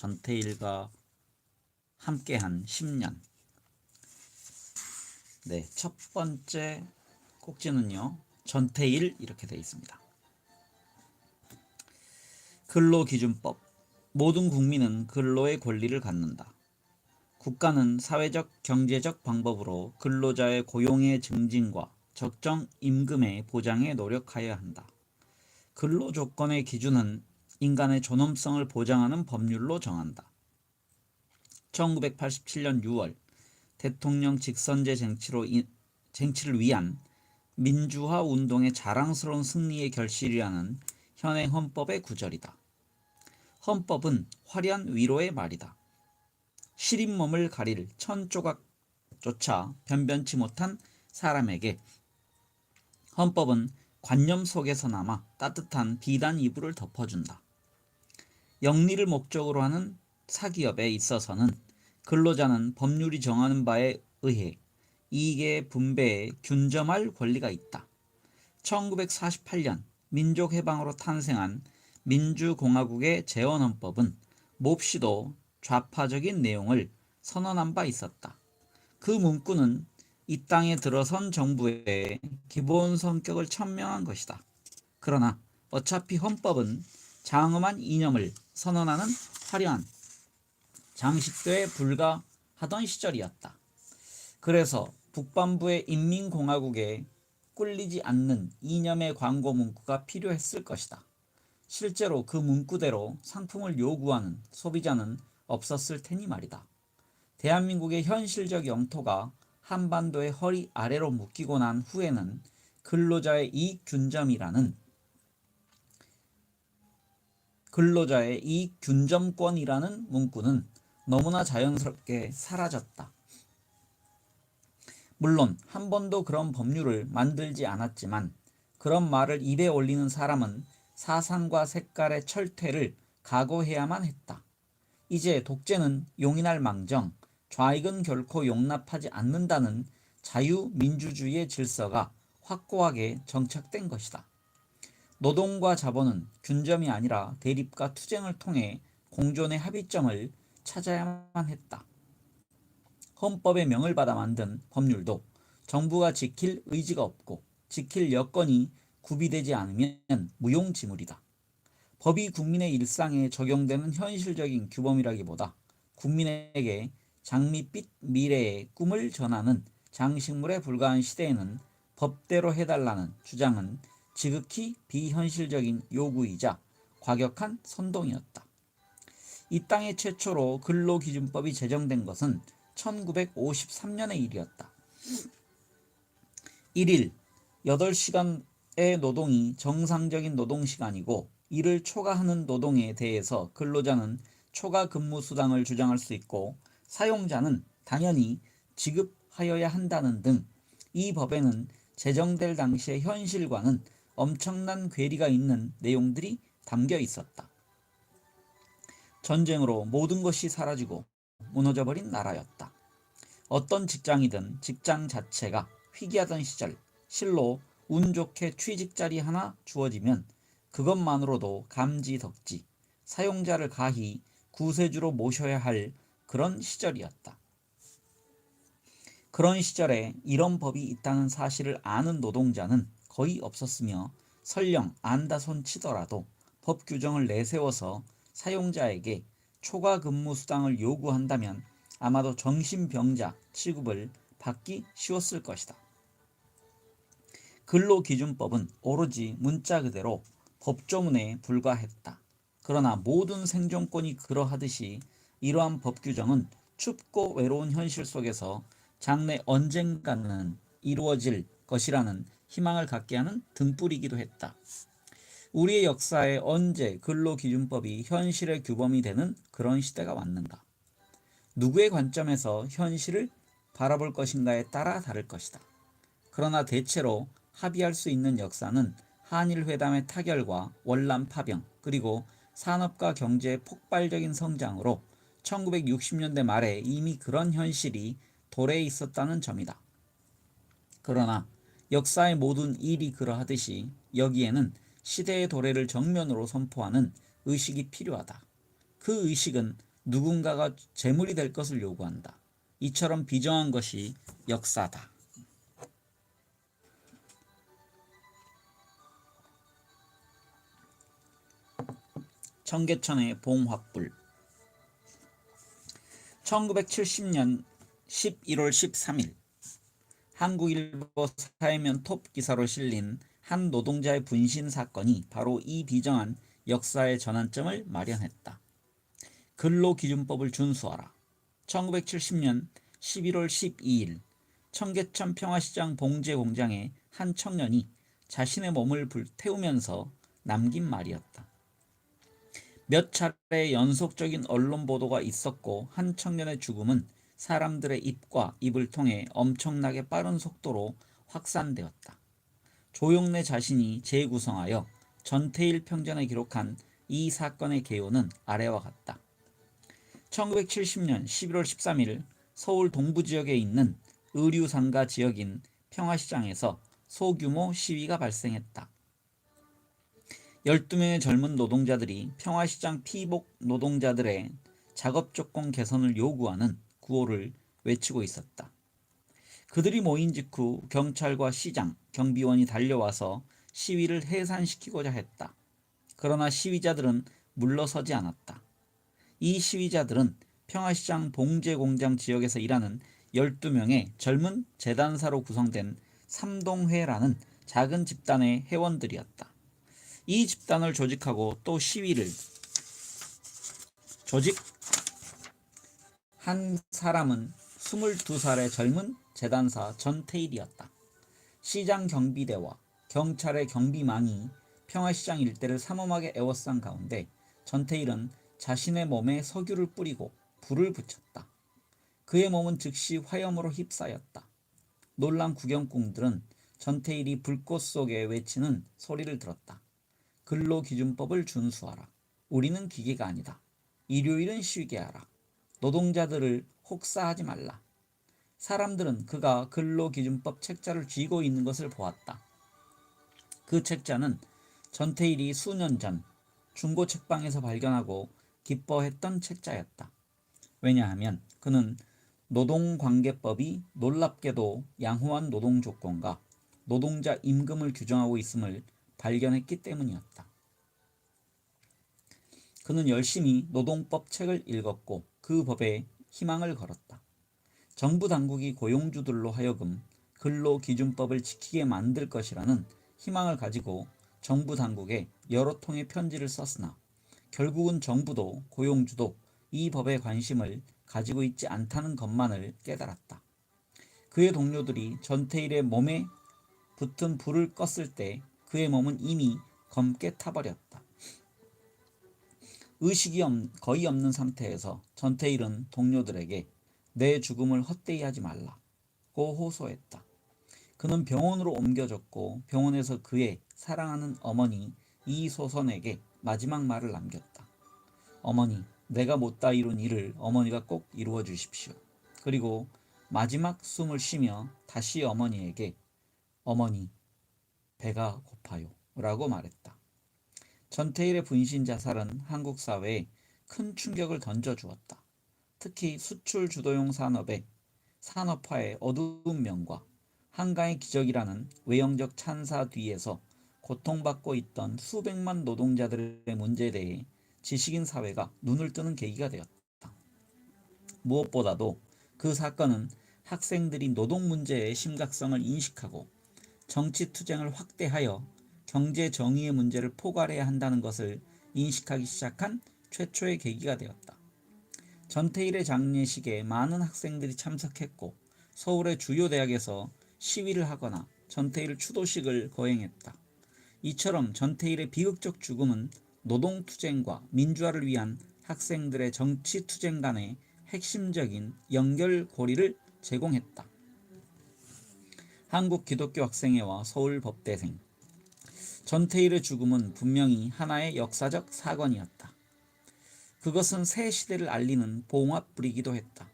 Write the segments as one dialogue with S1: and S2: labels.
S1: 전태일과 함께한 10년. 네, 첫 번째 꼭지는요, 전태일 이렇게 되어 있습니다. 근로기준법. 모든 국민은 근로의 권리를 갖는다. 국가는 사회적, 경제적 방법으로 근로자의 고용의 증진과 적정 임금의 보장에 노력하여야 한다. 근로 조건의 기준은 인간의 존엄성을 보장하는 법률로 정한다. 1987년 6월 대통령 직선제 쟁취를 위한 민주화 운동의 자랑스러운 승리의 결실이라는 현행 헌법의 구절이다. 헌법은 화려한 위로의 말이다. 시린 몸을 가릴 천조각조차 변변치 못한 사람에게 헌법은 관념 속에서나마 따뜻한 비단 이불을 덮어준다. 영리를 목적으로 하는 사기업에 있어서는 근로자는 법률이 정하는 바에 의해 이익의 분배에 균점할 권리가 있다. 1948년 민족해방으로 탄생한 민주공화국의 재헌헌법은 몹시도 좌파적인 내용을 선언한 바 있었다. 그 문구는 이 땅에 들어선 정부의 기본 성격을 천명한 것이다. 그러나 어차피 헌법은 장엄한 이념을 선언하는 화려한 장식도에 불과하던 시절이었다. 그래서 북반부의 인민공화국에 꿀리지 않는 이념의 광고 문구가 필요했을 것이다. 실제로 그 문구대로 상품을 요구하는 소비자는 없었을 테니 말이다. 대한민국의 현실적 영토가 한반도의 허리 아래로 묶이고 난 후에는 근로자의 이익균점권이라는 문구는 너무나 자연스럽게 사라졌다. 물론 한 번도 그런 법률을 만들지 않았지만 그런 말을 입에 올리는 사람은 사상과 색깔의 철퇴를 각오해야만 했다. 이제 독재는 용인할 망정 좌익은 결코 용납하지 않는다는 자유민주주의의 질서가 확고하게 정착된 것이다. 노동과 자본은 균점이 아니라 대립과 투쟁을 통해 공존의 합의점을 찾아야만 했다. 헌법의 명을 받아 만든 법률도 정부가 지킬 의지가 없고 지킬 여건이 구비되지 않으면 무용지물이다. 법이 국민의 일상에 적용되는 현실적인 규범이라기보다 국민에게 장밋빛 미래의 꿈을 전하는 장식물에 불과한 시대에는 법대로 해달라는 주장은 지극히 비현실적인 요구이자 과격한 선동이었다. 이 땅에 최초로 근로기준법이 제정된 것은 1953년의 일이었다. 1일 8시간의 노동이 정상적인 노동시간이고 이를 초과하는 노동에 대해서 근로자는 초과 근무 수당을 주장할 수 있고 사용자는 당연히 지급하여야 한다는 등 이 법에는 제정될 당시의 현실과는 엄청난 괴리가 있는 내용들이 담겨 있었다. 전쟁으로 모든 것이 사라지고 무너져버린 나라였다. 어떤 직장이든 직장 자체가 희귀하던 시절 실로 운 좋게 취직 자리 하나 주어지면 그것만으로도 감지덕지 사용자를 가히 구세주로 모셔야 할 그런 시절이었다. 그런 시절에 이런 법이 있다는 사실을 아는 노동자는 거의 없었으며 설령 안다 손치더라도 법 규정을 내세워서 사용자에게 초과 근무 수당을 요구한다면 아마도 정신병자 취급을 받기 쉬웠을 것이다. 근로기준법은 오로지 문자 그대로 법조문에 불과했다. 그러나 모든 생존권이 그러하듯이 이러한 법 규정은 춥고 외로운 현실 속에서 장래 언젠가는 이루어질 것이라는 희망을 갖게 하는 등불이기도 했다. 우리의 역사에 언제 근로기준법이 현실의 규범이 되는 그런 시대가 왔는가? 누구의 관점에서 현실을 바라볼 것인가에 따라 다를 것이다. 그러나 대체로 합의할 수 있는 역사는 한일회담의 타결과 월남 파병 그리고 산업과 경제의 폭발적인 성장으로 1960년대 말에 이미 그런 현실이 도래해 있었다는 점이다. 그러나 역사의 모든 일이 그러하듯이 여기에는 시대의 도래를 정면으로 선포하는 의식이 필요하다. 그 의식은 누군가가 재물이 될 것을 요구한다. 이처럼 비정한 것이 역사다. 청계천의 봉화불. 1970년 11월 13일 한국일보 사회면 톱 기사로 실린 한 노동자의 분신 사건이 바로 이 비정한 역사의 전환점을 마련했다. 근로기준법을 준수하라. 1970년 11월 12일 청계천 평화시장 봉제 공장의 한 청년이 자신의 몸을 불태우면서 남긴 말이었다. 몇 차례 연속적인 언론 보도가 있었고 한 청년의 죽음은 사람들의 입과 입을 통해 엄청나게 빠른 속도로 확산되었다. 조용래 자신이 재구성하여 전태일 평전에 기록한 이 사건의 개요는 아래와 같다. 1970년 11월 13일 서울 동부지역에 있는 의류상가 지역인 평화시장에서 소규모 시위가 발생했다. 12명의 젊은 노동자들이 평화시장 피복 노동자들의 작업조건 개선을 요구하는 구호를 외치고 있었다. 그들이 모인 직후 경찰과 시장, 경비원이 달려와서 시위를 해산시키고자 했다. 그러나 시위자들은 물러서지 않았다. 이 시위자들은 평화시장 봉제공장 지역에서 일하는 12명의 젊은 재단사로 구성된 삼동회라는 작은 집단의 회원들이었다. 이 집단을 조직하고 또 시위를 조직한 사람은 22살의 젊은 재단사 전태일이었다. 시장 경비대와 경찰의 경비망이 평화시장 일대를 삼엄하게 에워싼 가운데 전태일은 자신의 몸에 석유를 뿌리고 불을 붙였다. 그의 몸은 즉시 화염으로 휩싸였다. 놀란 구경꾼들은 전태일이 불꽃 속에 외치는 소리를 들었다. 근로기준법을 준수하라. 우리는 기계가 아니다. 일요일은 쉬게 하라. 노동자들을 혹사하지 말라. 사람들은 그가 근로기준법 책자를 쥐고 있는 것을 보았다. 그 책자는 전태일이 수년 전 중고책방에서 발견하고 기뻐했던 책자였다. 왜냐하면 그는 노동관계법이 놀랍게도 양호한 노동조건과 노동자 임금을 규정하고 있음을 발견했기 때문이었다. 그는 열심히 노동법 책을 읽었고 그 법에 희망을 걸었다. 정부 당국이 고용주들로 하여금 근로기준법을 지키게 만들 것이라는 희망을 가지고 정부 당국에 여러 통의 편지를 썼으나 결국은 정부도 고용주도 이 법에 관심을 가지고 있지 않다는 것만을 깨달았다. 그의 동료들이 전태일의 몸에 붙은 불을 껐을 때 그의 몸은 이미 검게 타버렸다. 의식이 거의 없는 상태에서 전태일은 동료들에게 내 죽음을 헛되이 하지 말라고 호소했다. 그는 병원으로 옮겨졌고 병원에서 그의 사랑하는 어머니 이소선에게 마지막 말을 남겼다. 어머니, 내가 못다 이룬 일을 어머니가 꼭 이루어 주십시오. 그리고 마지막 숨을 쉬며 다시 어머니에게 어머니, 배가 고파요 라고 말했다. 전태일의 분신 자살은 한국 사회에 큰 충격을 던져주었다. 특히 수출 주도용 산업화의 어두운 면과 한강의 기적이라는 외형적 찬사 뒤에서 고통받고 있던 수백만 노동자들의 문제에 대해 지식인 사회가 눈을 뜨는 계기가 되었다. 무엇보다도 그 사건은 학생들이 노동 문제의 심각성을 인식하고 정치투쟁을 확대하여 경제 정의의 문제를 포괄해야 한다는 것을 인식하기 시작한 최초의 계기가 되었다. 전태일의 장례식에 많은 학생들이 참석했고 서울의 주요 대학에서 시위를 하거나 전태일 추도식을 거행했다. 이처럼 전태일의 비극적 죽음은 노동투쟁과 민주화를 위한 학생들의 정치투쟁 간의 핵심적인 연결고리를 제공했다. 한국기독교학생회와 서울법대생. 전태일의 죽음은 분명히 하나의 역사적 사건이었다. 그것은 새 시대를 알리는 봉합불이기도 했다.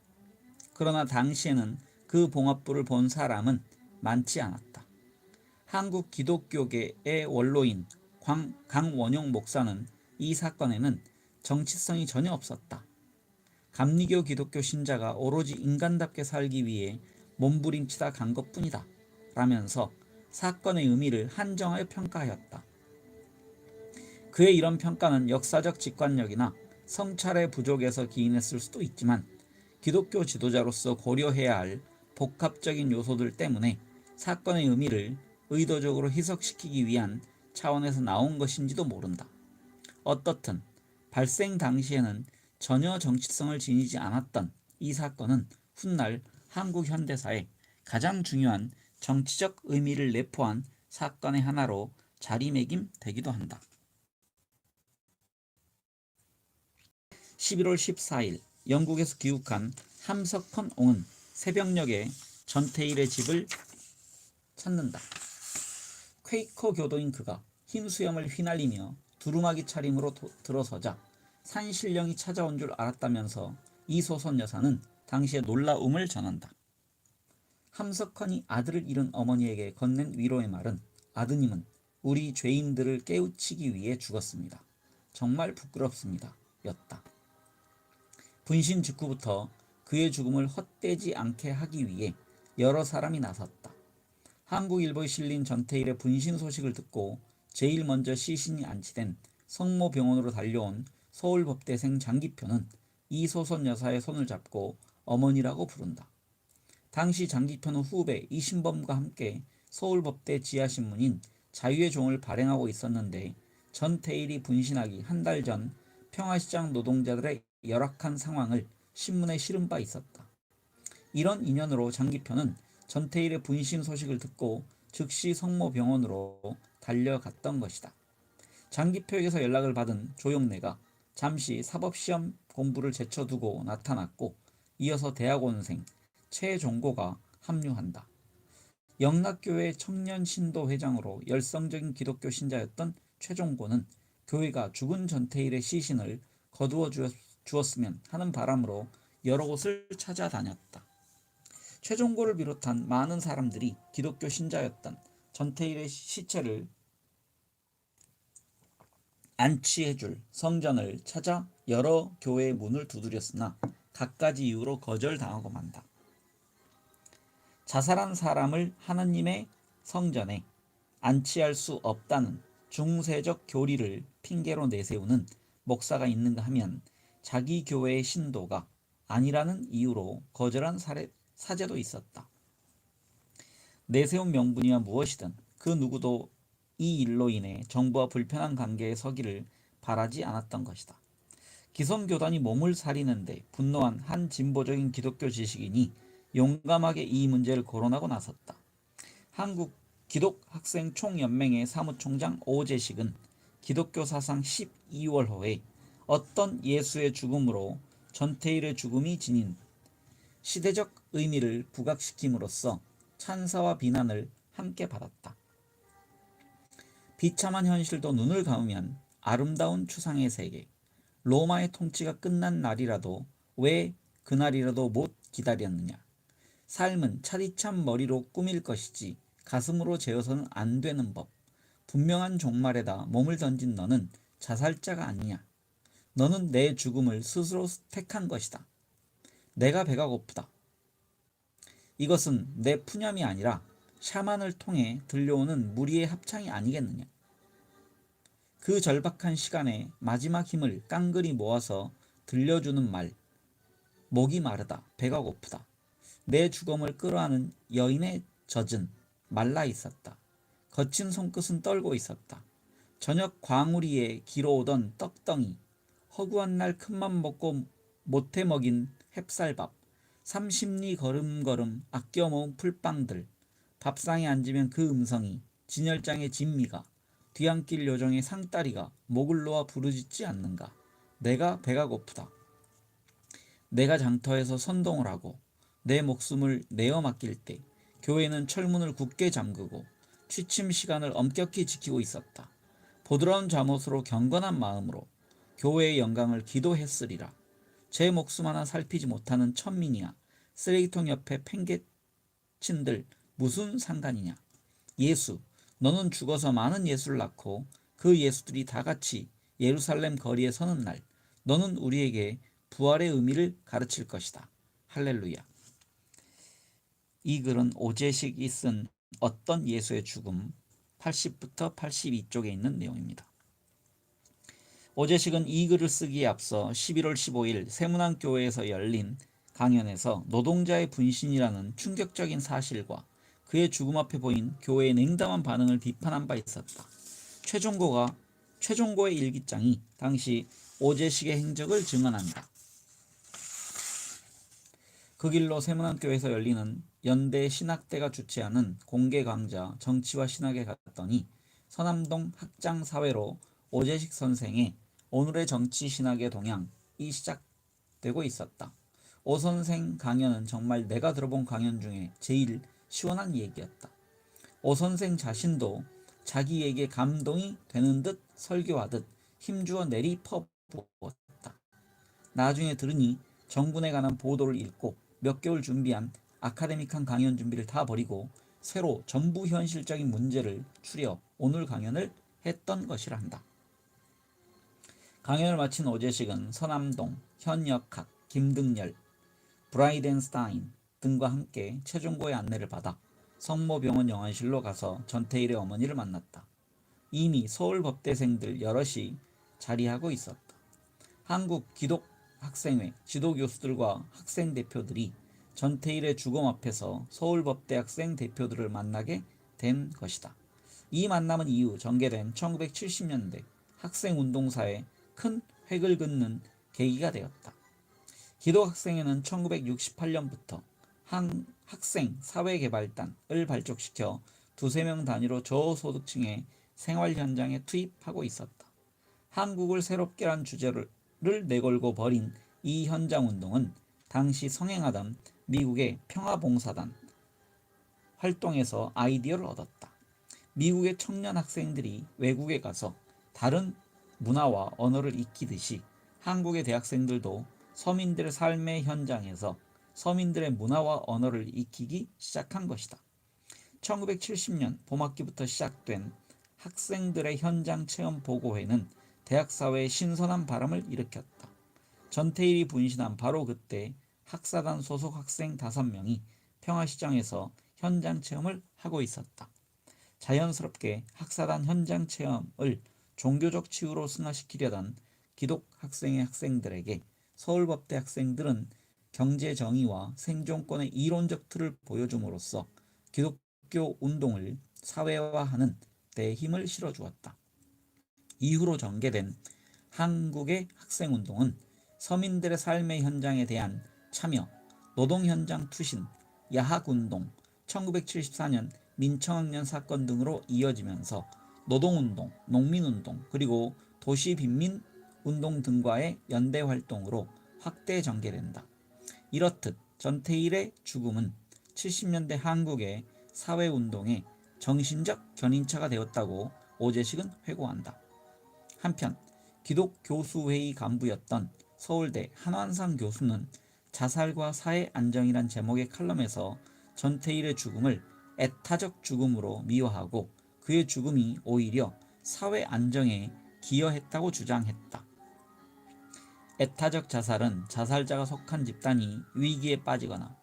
S1: 그러나 당시에는 그 봉합불을 본 사람은 많지 않았다. 한국 기독교계의 원로인 강원용 목사는 이 사건에는 정치성이 전혀 없었다. 감리교 기독교 신자가 오로지 인간답게 살기 위해 몸부림치다 간 것뿐이다 라면서 사건의 의미를 한정하여 평가하였다. 그의 이런 평가는 역사적 직관력이나 성찰의 부족에서 기인했을 수도 있지만 기독교 지도자로서 고려해야 할 복합적인 요소들 때문에 사건의 의미를 의도적으로 희석시키기 위한 차원에서 나온 것인지도 모른다. 어떻든 발생 당시에는 전혀 정치성을 지니지 않았던 이 사건은 훗날 한국 현대사에 가장 중요한 정치적 의미를 내포한 사건의 하나로 자리매김되기도 한다. 11월 14일 영국에서 귀국한 함석헌 옹은 새벽녘에 전태일의 집을 찾는다. 퀘이커 교도인 그가 흰 수염을 휘날리며 두루마기 차림으로 들어서자 산신령이 찾아온 줄 알았다면서 이 소선 여사는 당시의 놀라움을 전한다. 함석헌이 아들을 잃은 어머니에게 건넨 위로의 말은 아드님은 우리 죄인들을 깨우치기 위해 죽었습니다. 정말 부끄럽습니다. 였다. 분신 직후부터 그의 죽음을 헛되지 않게 하기 위해 여러 사람이 나섰다. 한국일보에 실린 전태일의 분신 소식을 듣고 제일 먼저 시신이 안치된 성모병원으로 달려온 서울법대생 장기표는 이 소선 여사의 손을 잡고 어머니라고 부른다. 당시 장기표는 후배 이신범과 함께 서울법대 지하신문인 자유의 종을 발행하고 있었는데 전태일이 분신하기 한 달 전 평화시장 노동자들의 열악한 상황을 신문에 실은 바 있었다. 이런 인연으로 장기표는 전태일의 분신 소식을 듣고 즉시 성모병원으로 달려갔던 것이다. 장기표에게서 연락을 받은 조용래가 잠시 사법시험 공부를 제쳐두고 나타났고 이어서 대학원생 최종고가 합류한다. 영락교회 청년신도회장으로 열성적인 기독교 신자였던 최종고는 교회가 죽은 전태일의 시신을 거두어 주었으면 하는 바람으로 여러 곳을 찾아다녔다. 최종고를 비롯한 많은 사람들이 기독교 신자였던 전태일의 시체를 안치해줄 성전을 찾아 여러 교회의 문을 두드렸으나 갖가지 이유로 거절당하고 만다. 자살한 사람을 하느님의 성전에 안치할 수 없다는 중세적 교리를 핑계로 내세우는 목사가 있는가 하면 자기 교회의 신도가 아니라는 이유로 거절한 사제도 있었다. 내세운 명분이야 무엇이든 그 누구도 이 일로 인해 정부와 불편한 관계에 서기를 바라지 않았던 것이다. 기성교단이 몸을 사리는데 분노한 한 진보적인 기독교 지식인이 용감하게 이 문제를 거론하고 나섰다. 한국 기독학생총연맹의 사무총장 오재식은 기독교 사상 12월호에 어떤 예수의 죽음으로 전태일의 죽음이 지닌 시대적 의미를 부각시킴으로써 찬사와 비난을 함께 받았다. 비참한 현실도 눈을 감으면 아름다운 추상의 세계, 로마의 통치가 끝난 날이라도 왜 그날이라도 못 기다렸느냐. 삶은 차디찬 머리로 꾸밀 것이지 가슴으로 재어서는 안 되는 법. 분명한 종말에다 몸을 던진 너는 자살자가 아니냐. 너는 내 죽음을 스스로 택한 것이다. 내가 배가 고프다. 이것은 내 푸념이 아니라 샤만을 통해 들려오는 무리의 합창이 아니겠느냐. 그 절박한 시간에 마지막 힘을 깡그리 모아서 들려주는 말. 목이 마르다. 배가 고프다. 내 죽음을 끌어안은 여인의 젖은 말라 있었다. 거친 손끝은 떨고 있었다. 저녁 광우리에 길어오던 떡덩이, 허구한 날 큰맘 먹고 못해 먹인 햅쌀밥, 30리 걸음걸음 아껴 모은 풀빵들, 밥상에 앉으면 그 음성이, 진열장의 진미가, 뒤안길 요정의 상다리가 목을 놓아 부르짖지 않는가. 내가 배가 고프다. 내가 장터에서 선동을 하고 내 목숨을 내어 맡길 때 교회는 철문을 굳게 잠그고 취침 시간을 엄격히 지키고 있었다. 보드라운 잠옷으로 경건한 마음으로 교회의 영광을 기도했으리라. 제 목숨 하나 살피지 못하는 천민이야. 쓰레기통 옆에 팽개친들 무슨 상관이냐. 예수, 너는 죽어서 많은 예수를 낳고 그 예수들이 다 같이 예루살렘 거리에 서는 날 너는 우리에게 부활의 의미를 가르칠 것이다. 할렐루야. 이 글은 오재식이 쓴 어떤 예수의 죽음 80부터 82쪽에 있는 내용입니다. 오재식은 이 글을 쓰기에 앞서 11월 15일 세문안교회에서 열린 강연에서 노동자의 분신이라는 충격적인 사실과 그의 죽음 앞에 보인 교회의 냉담한 반응을 비판한 바 있었다. 최종고의 일기장이 당시 오재식의 행적을 증언한다. 그 길로 세문안교회에서 열리는 연대 신학대가 주최하는 공개 강좌 정치와 신학에 갔더니 서남동 학장사회로 오재식 선생의 오늘의 정치 신학의 동향이 시작되고 있었다. 오 선생 강연은 정말 내가 들어본 강연 중에 제일 시원한 얘기였다. 오 선생 자신도 자기에게 감동이 되는 듯 설교하듯 힘주어 내리 퍼부었다. 나중에 들으니 정군에 관한 보도를 읽고 몇 개월 준비한 아카데믹한 강연 준비를 다 버리고 새로 전부 현실적인 문제를 추려 오늘 강연을 했던 것이란다. 강연을 마친 오재식은 서남동, 현역학, 김등열, 브라이덴스타인 등과 함께 최종고의 안내를 받아 성모병원 영안실로 가서 전태일의 어머니를 만났다. 이미 서울법대생들 여럿이 자리하고 있었다. 한국 기독학생회 지도교수들과 학생 대표들이 전태일의 죽음 앞에서 서울법대 학생 대표들을 만나게 된 것이다. 이 만남은 이후 전개된 1970년대 학생운동사에 큰 획을 긋는 계기가 되었다. 기독학생회는 1968년부터 학생 사회개발단을 발족시켜 두세 명 단위로 저소득층의 생활 현장에 투입하고 있었다. 한국을 새롭게란 주제를 내걸고 벌인 이 현장운동은 당시 성행하던 미국의 평화봉사단 활동에서 아이디어를 얻었다. 미국의 청년 학생들이 외국에 가서 다른 문화와 언어를 익히듯이 한국의 대학생들도 서민들의 삶의 현장에서 서민들의 문화와 언어를 익히기 시작한 것이다. 1970년 봄학기부터 시작된 학생들의 현장 체험 보고회는 대학사회에 신선한 바람을 일으켰다. 전태일이 분신한 바로 그때 학사단 소속 학생 5명이 평화시장에서 현장 체험을 하고 있었다. 자연스럽게 학사단 현장 체험을 종교적 치유로 승화시키려던 기독학생의 학생들에게 서울법대 학생들은 경제정의와 생존권의 이론적 틀을 보여줌으로써 기독교 운동을 사회화하는 데 힘을 실어주었다. 이후로 전개된 한국의 학생운동은 서민들의 삶의 현장에 대한 참여, 노동현장 투신, 야학운동, 1974년 민청학년 사건 등으로 이어지면서 노동운동, 농민운동, 그리고 도시빈민운동 등과의 연대활동으로 확대 전개된다. 이렇듯 전태일의 죽음은 70년대 한국의 사회운동의 정신적 견인차가 되었다고 오재식은 회고한다. 한편 기독교수회의 간부였던 서울대 한완상 교수는 자살과 사회 안정이란 제목의 칼럼에서 전태일의 죽음을 애타적 죽음으로 미화하고 그의 죽음이 오히려 사회 안정에 기여했다고 주장했다. 애타적 자살은 자살자가 속한 집단이 위기에 빠지거나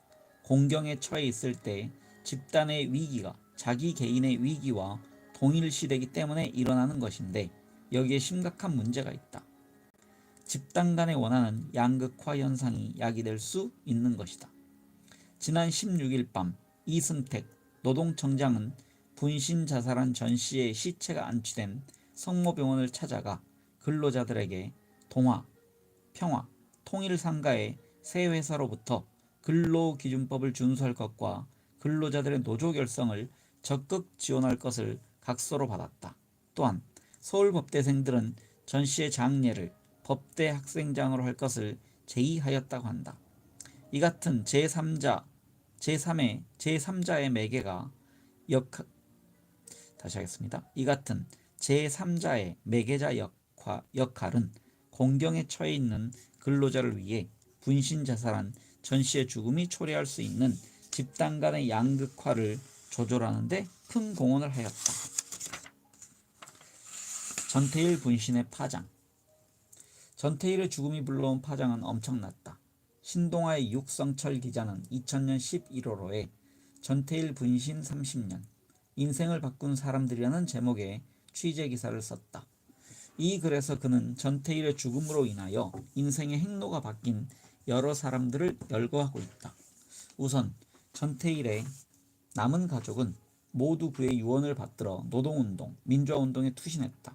S1: 공경에 처해 있을 때 집단의 위기가 자기 개인의 위기와 동일시되기 때문에 일어나는 것인데 여기에 심각한 문제가 있다. 집단 간의 원하는 양극화 현상이 야기될 수 있는 것이다. 지난 16일 밤 이승택 노동청장은 분신 자살한 전 씨의 시체가 안치된 성모병원을 찾아가 근로자들에게 동화, 평화, 통일상가의 새 회사로부터 근로기준법을 준수할 것과 근로자들의 노조 결성을 적극 지원할 것을 각서로 받았다. 또한 서울법대생들은 전 씨의 장례를 법대 학생장으로 할 것을 제의하였다고 한다. 이 같은 제3자의 매개가 이 같은 제3자의 매개자 역할은 공경에 처해 있는 근로자를 위해 분신 자살한 전 씨의 죽음이 초래할 수 있는 집단 간의 양극화를 조절하는 데 큰 공헌을 하였다. 전태일 분신의 파장. 전태일의 죽음이 불러온 파장은 엄청났다. 신동아의 육성철 기자는 2000년 11월호에 전태일 분신 30년, 인생을 바꾼 사람들이라는 제목의 취재 기사를 썼다. 이 글에서 그는 전태일의 죽음으로 인하여 인생의 행로가 바뀐 여러 사람들을 열거하고 있다. 우선 전태일의 남은 가족은 모두 그의 유언을 받들어 노동운동, 민주화운동에 투신했다.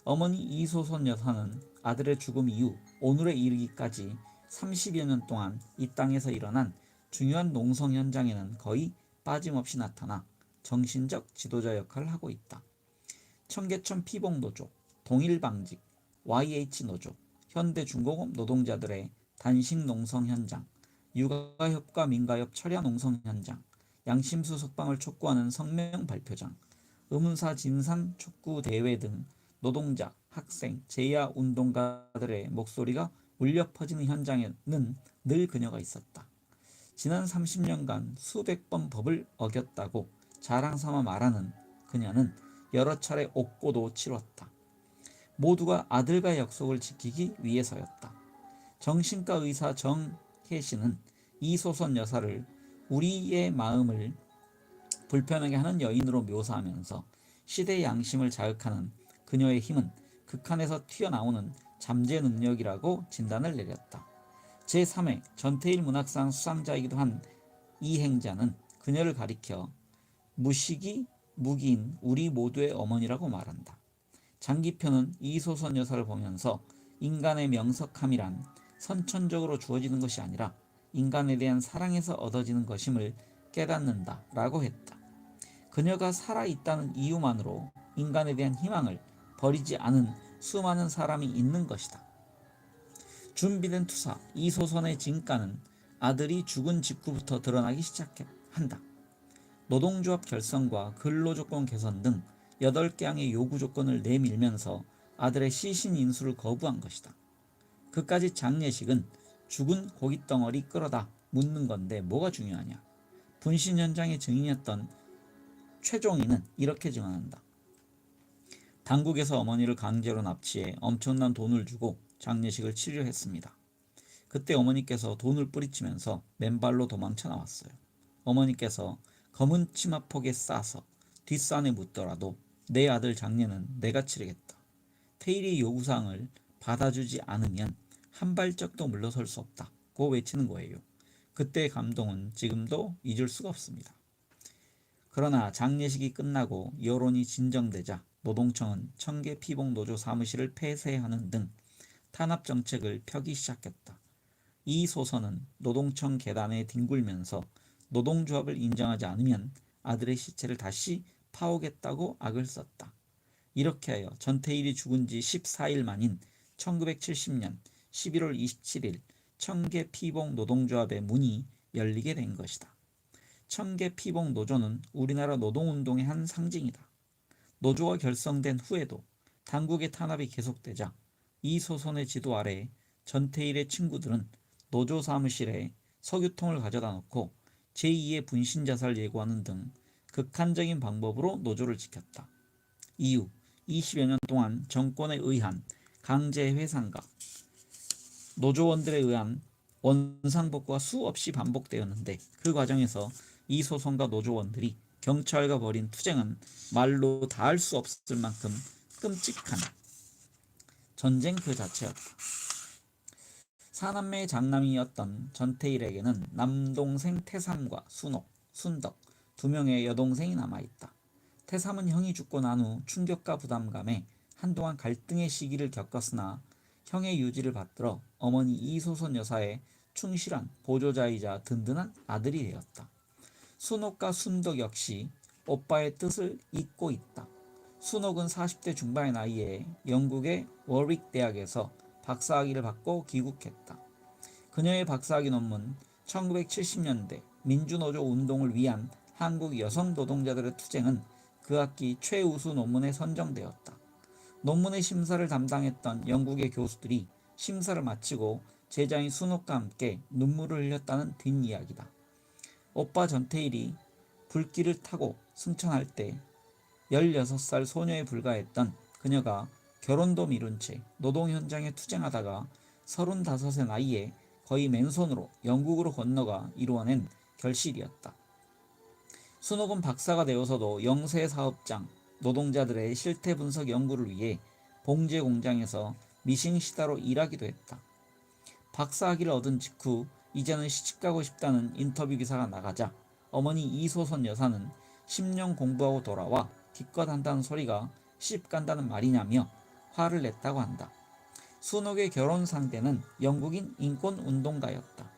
S1: 어머니 이소선 여사는 아들의 죽음 이후 오늘에 이르기까지 30여 년 동안 이 땅에서 일어난 중요한 농성 현장에는 거의 빠짐없이 나타나 정신적 지도자 역할을 하고 있다. 청계천 피복노조, 동일방직, YH노조, 현대중공업 노동자들의 단식 농성 현장, 육아협과 민가협 철야 농성 현장, 양심수 석방을 촉구하는 성명 발표장, 의문사 진상 촉구 대회 등 노동자, 학생, 재야 운동가들의 목소리가 울려 퍼지는 현장에는 늘 그녀가 있었다. 지난 30년간 수백 번 법을 어겼다고 자랑삼아 말하는 그녀는 여러 차례 옥고도 치렀다. 모두가 아들과의 약속을 지키기 위해서였다. 정신과 의사 정혜씨는 이소선 여사를 우리의 마음을 불편하게 하는 여인으로 묘사하면서 시대의 양심을 자극하는 그녀의 힘은 극한에서 튀어나오는 잠재 능력이라고 진단을 내렸다. 제3회 전태일 문학상 수상자이기도 한 이 행자는 그녀를 가리켜 무식이 무기인 우리 모두의 어머니라고 말한다. 장기표는 이소선 여사를 보면서 인간의 명석함이란 선천적으로 주어지는 것이 아니라 인간에 대한 사랑에서 얻어지는 것임을 깨닫는다 라고 했다. 그녀가 살아있다는 이유만으로 인간에 대한 희망을 버리지 않은 수많은 사람이 있는 것이다. 준비된 투사 이소선의 진가는 아들이 죽은 직후부터 드러나기 시작한다. 노동조합 결성과 근로조건 개선 등 8개 항의 요구 조건을 내밀면서 아들의 시신 인수를 거부한 것이다. 그까짓 장례식은 죽은 고깃덩어리 끌어다 묻는 건데 뭐가 중요하냐. 분신 현장의 증인이었던 최종인은 이렇게 증언한다. 당국에서 어머니를 강제로 납치해 엄청난 돈을 주고 장례식을 치르려 했습니다. 그때 어머니께서 돈을 뿌리치면서 맨발로 도망쳐 나왔어요. 어머니께서 검은 치마폭에 싸서 뒷산에 묻더라도 내 아들 장례는 내가 치르겠다. 태일이 요구사항을 받아주지 않으면 한 발짝도 물러설 수 없다고 외치는 거예요. 그때의 감동은 지금도 잊을 수가 없습니다. 그러나 장례식이 끝나고 여론이 진정되자 노동청은 청계 피복노조 사무실을 폐쇄하는 등 탄압 정책을 펴기 시작했다. 이 소선은 노동청 계단에 뒹굴면서 노동조합을 인정하지 않으면 아들의 시체를 다시 파오겠다고 악을 썼다. 이렇게 하여 전태일이 죽은 지 14일 만인 1970년 11월 27일 청계 피복 노동조합의 문이 열리게 된 것이다. 청계 피복 노조는 우리나라 노동운동의 한 상징이다. 노조가 결성된 후에도 당국의 탄압이 계속되자 이 소선의 지도 아래 전태일의 친구들은 노조 사무실에 석유통을 가져다 놓고 제2의 분신자살을 예고하는 등 극한적인 방법으로 노조를 지켰다. 이후 20여 년 동안 정권에 의한 강제 회상과 노조원들에 의한 원상복구가 수없이 반복되었는데 그 과정에서 이 소선과 노조원들이 경찰과 벌인 투쟁은 말로 다할 수 없을 만큼 끔찍한 전쟁 그 자체였다. 사남매의 장남이었던 전태일에게는 남동생 태삼과 순옥, 순덕 두 명의 여동생이 남아있다. 태삼은 형이 죽고 난 후 충격과 부담감에 한동안 갈등의 시기를 겪었으나 형의 유지를 받들어 어머니 이소선 여사의 충실한 보조자이자 든든한 아들이 되었다. 순옥과 순덕 역시 오빠의 뜻을 잇고 있다. 순옥은 40대 중반의 나이에 영국의 워릭 대학에서 박사학위를 받고 귀국했다. 그녀의 박사학위 논문 1970년대 민주노조 운동을 위한 한국 여성 노동자들의 투쟁은 그 학기 최우수 논문에 선정되었다. 논문의 심사를 담당했던 영국의 교수들이 심사를 마치고 제자인 순옥과 함께 눈물을 흘렸다는 뒷이야기다. 오빠 전태일이 불길을 타고 승천할 때 16살 소녀에 불과했던 그녀가 결혼도 미룬 채 노동 현장에 투쟁하다가 35의 나이에 거의 맨손으로 영국으로 건너가 이루어낸 결실이었다. 순옥은 박사가 되어서도 영세 사업장, 노동자들의 실태 분석 연구를 위해 봉제 공장에서 미싱시다로 일하기도 했다. 박사학위를 얻은 직후 이제는 시집가고 싶다는 인터뷰 기사가 나가자 어머니 이소선 여사는 10년 공부하고 돌아와 기껏 한다는 소리가 시집 간다는 말이냐며 화를 냈다고 한다. 순옥의 결혼 상대는 영국인 인권운동가였다.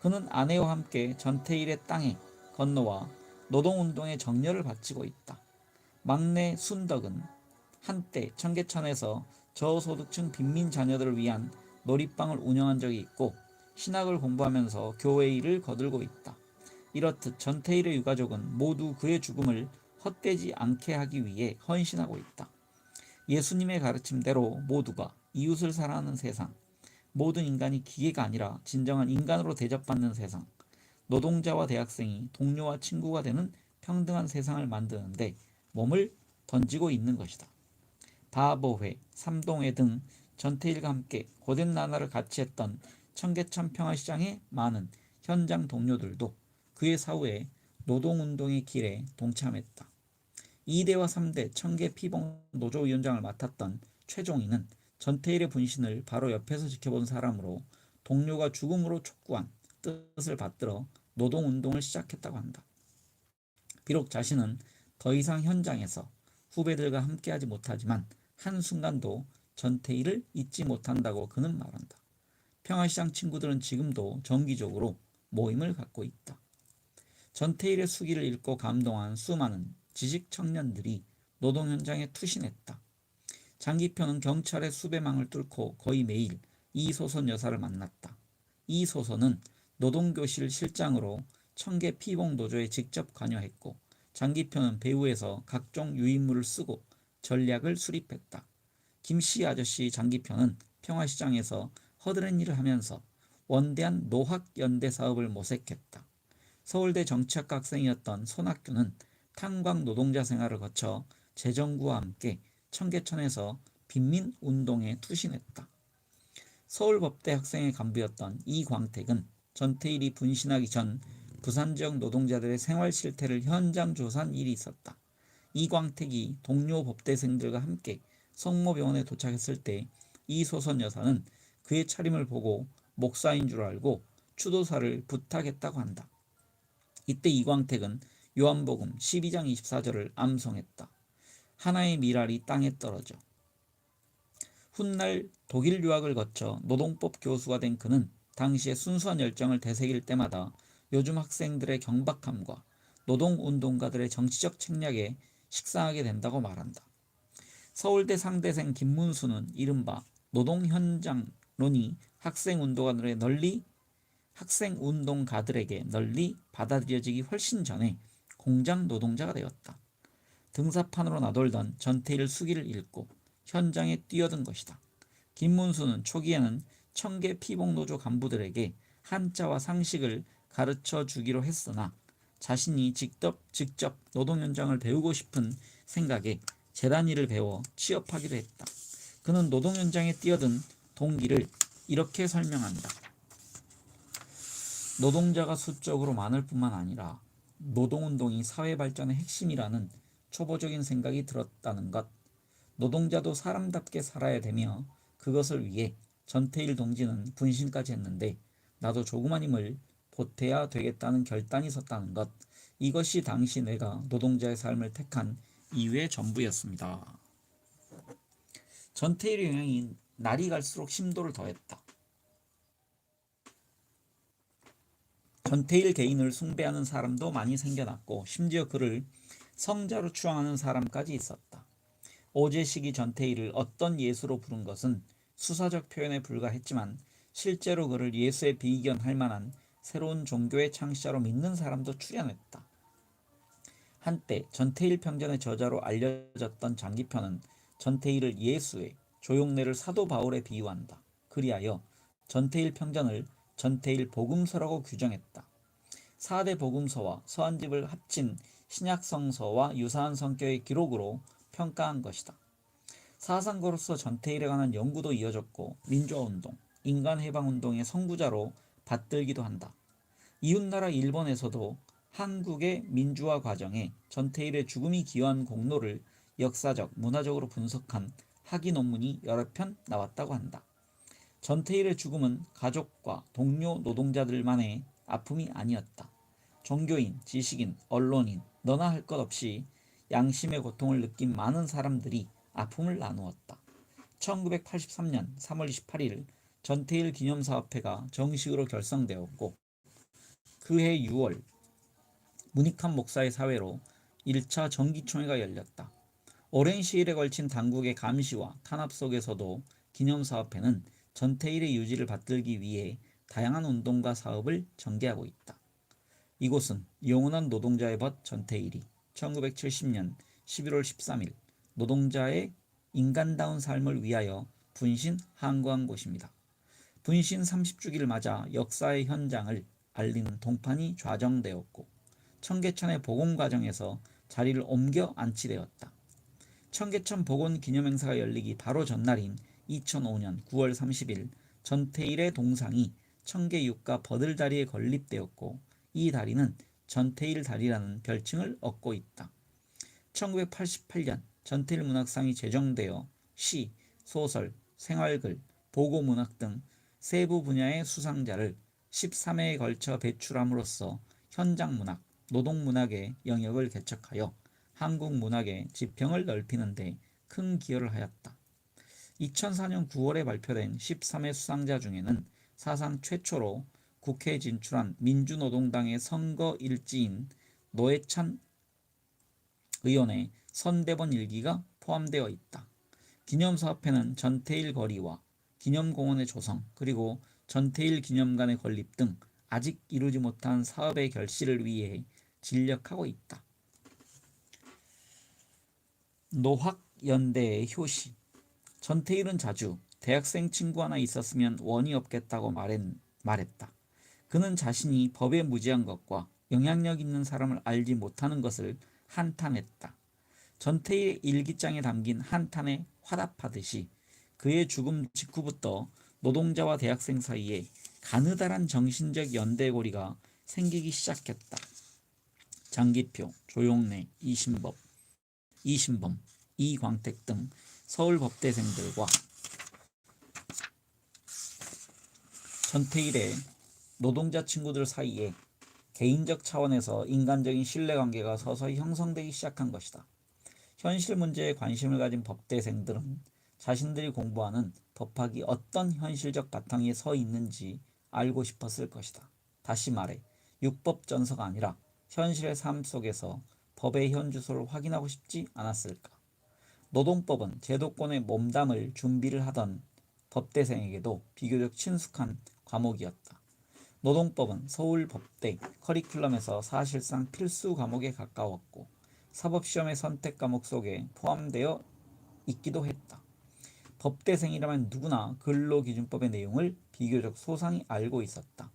S1: 그는 아내와 함께 전태일의 땅에 건너와 노동운동의 정열을 바치고 있다. 막내 순덕은 한때 청계천에서 저소득층 빈민 자녀들을 위한 놀이방을 운영한 적이 있고 신학을 공부하면서 교회 일을 거들고 있다. 이렇듯 전태일의 유가족은 모두 그의 죽음을 헛되지 않게 하기 위해 헌신하고 있다. 예수님의 가르침대로 모두가 이웃을 사랑하는 세상, 모든 인간이 기계가 아니라 진정한 인간으로 대접받는 세상, 노동자와 대학생이 동료와 친구가 되는 평등한 세상을 만드는데 몸을 던지고 있는 것이다. 바보회, 삼동회 등 전태일과 함께 고된 나날을 같이 했던 청계천 평화시장의 많은 현장 동료들도 그의 사후에 노동운동의 길에 동참했다. 2대와 3대 청계피봉 노조위원장을 맡았던 최종희는 전태일의 분신을 바로 옆에서 지켜본 사람으로 동료가 죽음으로 촉구한 뜻을 받들어 노동운동을 시작했다고 한다. 비록 자신은 더 이상 현장에서 후배들과 함께하지 못하지만 한순간도 전태일을 잊지 못한다고 그는 말한다. 평화시장 친구들은 지금도 정기적으로 모임을 갖고 있다. 전태일의 수기를 읽고 감동한 수많은 지식 청년들이 노동 현장에 투신했다. 장기표는 경찰의 수배망을 뚫고 거의 매일 이소선 여사를 만났다. 이소선은 노동교실 실장으로 청계 피봉 노조에 직접 관여했고 장기표는 배후에서 각종 유인물을 쓰고 전략을 수립했다. 김씨 아저씨 장기표는 평화시장에서 허드렛 일을 하면서 원대한 노학연대 사업을 모색했다. 서울대 정치학과 학생이었던 손학규는 탄광 노동자 생활을 거쳐 재정구와 함께 청계천에서 빈민운동에 투신했다. 서울법대 학생의 간부였던 이광택은 전태일이 분신하기 전 부산 지역 노동자들의 생활 실태를 현장 조사한 일이 있었다. 이광택이 동료 법대생들과 함께 성모병원에 도착했을 때 이소선 여사는 그의 차림을 보고 목사인 줄 알고 추도사를 부탁했다고 한다. 이때 이광택은 요한복음 12장 24절을 암송했다. 하나의 미랄이 땅에 떨어져. 훗날 독일 유학을 거쳐 노동법 교수가 된 그는 당시의 순수한 열정을 되새길 때마다 요즘 학생들의 경박함과 노동운동가들의 정치적 책략에 식상하게 된다고 말한다. 서울대 상대생 김문수는 이른바 노동현장론이 학생운동가들에게 널리 받아들여지기 훨씬 전에 공장 노동자가 되었다. 등사판으로 나돌던 전태일 수기를 읽고 현장에 뛰어든 것이다. 김문수는 초기에는 청계 피봉노조 간부들에게 한자와 상식을 가르쳐 주기로 했으나 자신이 직접 노동 현장을 배우고 싶은 생각에 재단 일을 배워 취업하기로 했다. 그는 노동 현장에 뛰어든 동기를 이렇게 설명한다. 노동자가 수적으로 많을 뿐만 아니라 노동운동이 사회 발전의 핵심이라는 초보적인 생각이 들었다는 것. 노동자도 사람답게 살아야 되며 그것을 위해 전태일 동지는 분신까지 했는데 나도 조그만 힘을 보태야 되겠다는 결단이 섰다는 것. 이것이 당시 내가 노동자의 삶을 택한 이유의 전부였습니다. 전태일의 영향이 날이 갈수록 심도를 더했다. 전태일 개인을 숭배하는 사람도 많이 생겨났고 심지어 그를 성자로 추앙하는 사람까지 있었다. 오제식이 전태일을 어떤 예수로 부른 것은 수사적 표현에 불과했지만 실제로 그를 예수에 비견할 만한 새로운 종교의 창시자로 믿는 사람도 출현했다. 한때 전태일 평전의 저자로 알려졌던 장기표는 전태일을 예수의 조용래를 사도 바울에 비유한다. 그리하여 전태일 평전을 전태일 복음서라고 규정했다. 4대 복음서와 서한집을 합친 신약성서와 유사한 성격의 기록으로 평가한 것이다. 사상가로서 전태일에 관한 연구도 이어졌고 민주화운동, 인간해방운동의 선구자로 받들기도 한다. 이웃나라 일본에서도 한국의 민주화 과정에 전태일의 죽음이 기여한 공로를 역사적, 문화적으로 분석한 학위 논문이 여러 편 나왔다고 한다. 전태일의 죽음은 가족과 동료 노동자들만의 아픔이 아니었다. 종교인, 지식인, 언론인, 너나 할 것 없이 양심의 고통을 느낀 많은 사람들이 아픔을 나누었다. 1983년 3월 28일 전태일 기념사업회가 정식으로 결성되었고 그해 6월 문익환 목사의 사회로 1차 정기총회가 열렸다. 오랜 시일에 걸친 당국의 감시와 탄압 속에서도 기념사업회는 전태일의 유지를 받들기 위해 다양한 운동과 사업을 전개하고 있다. 이곳은 영원한 노동자의 벗 전태일이 1970년 11월 13일 노동자의 인간다운 삶을 위하여 분신 항거한 곳입니다. 분신 30주기를 맞아 역사의 현장을 알리는 동판이 좌정되었고 청계천의 복원 과정에서 자리를 옮겨 안치되었다. 청계천 복원 기념행사가 열리기 바로 전날인 2005년 9월 30일 전태일의 동상이 청계육가 버들다리에 건립되었고 이 다리는 전태일 다리라는 별칭을 얻고 있다. 1988년 전태일 문학상이 제정되어 시, 소설, 생활글, 보고문학 등 세부 분야의 수상자를 13회에 걸쳐 배출함으로써 현장문학, 노동문학의 영역을 개척하여 한국 문학의 지평을 넓히는 데 큰 기여를 하였다. 2004년 9월에 발표된 13회 수상자 중에는 사상 최초로 국회에 진출한 민주노동당의 선거 일지인 노회찬 의원의 선대본 일기가 포함되어 있다. 기념사업회는 전태일 거리와 기념공원의 조성 그리고 전태일 기념관의 건립 등 아직 이루지 못한 사업의 결실을 위해 진력하고 있다. 노학연대의 효시. 전태일은 자주 대학생 친구 하나 있었으면 원이 없겠다고 말했다. 그는 자신이 법에 무지한 것과 영향력 있는 사람을 알지 못하는 것을 한탄했다. 전태일의 일기장에 담긴 한탄에 화답하듯이 그의 죽음 직후부터 노동자와 대학생 사이에 가느다란 정신적 연대고리가 생기기 시작했다. 장기표, 조용래, 이신범, 이광택 등 서울법대생들과 전태일의 노동자 친구들 사이에 개인적 차원에서 인간적인 신뢰관계가 서서히 형성되기 시작한 것이다. 현실 문제에 관심을 가진 법대생들은 자신들이 공부하는 법학이 어떤 현실적 바탕에 서 있는지 알고 싶었을 것이다. 다시 말해 육법전서가 아니라 현실의 삶 속에서 법의 현주소를 확인하고 싶지 않았을까. 노동법은 제도권의 몸담을 준비를 하던 법대생에게도 비교적 친숙한 과목이었다. 노동법은 서울법대 커리큘럼에서 사실상 필수 과목에 가까웠고 사법시험의 선택 과목 속에 포함되어 있기도 했다. 법대생이라면 누구나 근로기준법의 내용을 비교적 소상히 알고 있었다.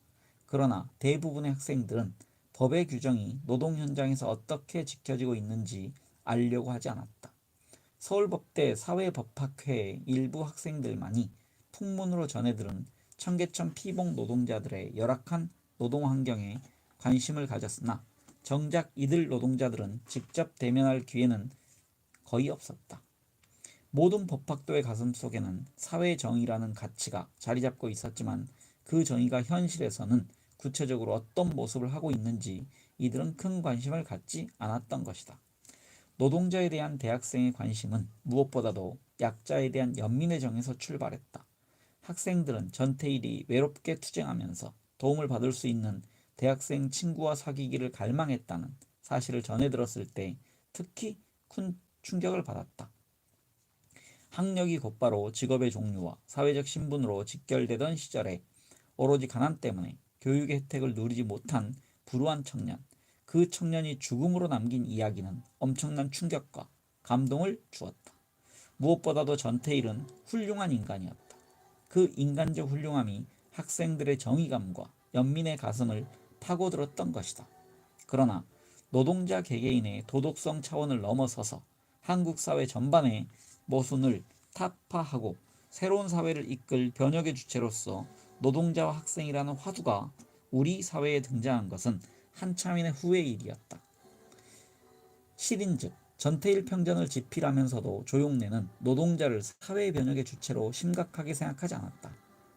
S1: 그러나 대부분의 학생들은 법의 규정이 노동 현장에서 어떻게 지켜지고 있는지 알려고 하지 않았다. 서울법대 사회법학회의 일부 학생들만이 풍문으로 전해들은 청계천 피복 노동자들의 열악한 노동 환경에 관심을 가졌으나 정작 이들 노동자들은 직접 대면할 기회는 거의 없었다. 모든 법학도의 가슴속에는 사회정의라는 가치가 자리잡고 있었지만 그 정의가 현실에서는 구체적으로 어떤 모습을 하고 있는지 이들은 큰 관심을 갖지 않았던 것이다. 노동자에 대한 대학생의 관심은 무엇보다도 약자에 대한 연민의 정에서 출발했다. 학생들은 전태일이 외롭게 투쟁하면서 도움을 받을 수 있는 대학생 친구와 사귀기를 갈망했다는 사실을 전해 들었을 때 특히 큰 충격을 받았다. 학력이 곧바로 직업의 종류와 사회적 신분으로 직결되던 시절에 오로지 가난 때문에 교육의 혜택을 누리지 못한 불우한 청년, 그 청년이 죽음으로 남긴 이야기는 엄청난 충격과 감동을 주었다. 무엇보다도 전태일은 훌륭한 인간이었다. 그 인간적 훌륭함이 학생들의 정의감과 연민의 가슴을 파고들었던 것이다. 그러나 노동자 개개인의 도덕성 차원을 넘어서서 한국 사회 전반의 모순을 타파하고 새로운 사회를 이끌 변혁의 주체로서 노동자와 학생이라는 화두가 우리 사회에 등장한 것은 한참이나 후의 일이었다. 실인즉 전태일 평전을 집필하면서도 조용래는 노동자를 사회 변혁의 주체로 심각하게 생각하지 않았다.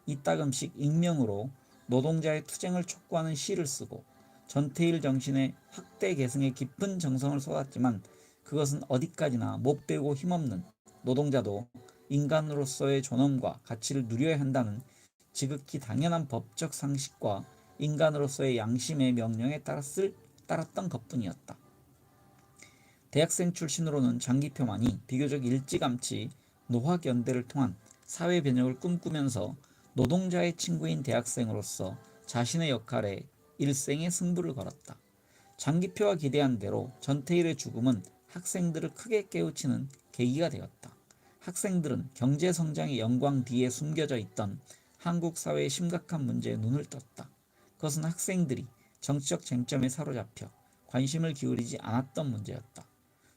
S1: 이따금씩 익명으로 노동자의 투쟁을 촉구하는 시를 쓰고 전태일 정신의 확대 계승에 깊은 정성을 쏟았지만 그것은 어디까지나 못 배우고 힘없는 노동자도 인간으로서의 존엄과 가치를 누려야 한다는 지극히 당연한 법적 상식과 인간으로서의 양심의 명령에 따랐던 것뿐이었다. 대학생 출신으로는 장기표만이 비교적 일찌감치 노화견대를 통한 사회 변혁을 꿈꾸면서 노동자의 친구인 대학생으로서 자신의 역할에 일생의 승부를 걸었다. 장기표가 기대한 대로 전태일의 죽음은 학생들을 크게 깨우치는 계기가 되었다. 학생들은 경제성장의 영광 뒤에 숨겨져 있던 한국 사회의 심각한 문제에 눈을 떴다. 그것은 학생들이 정치적 쟁점에 사로잡혀 관심을 기울이지 않았던 문제였다.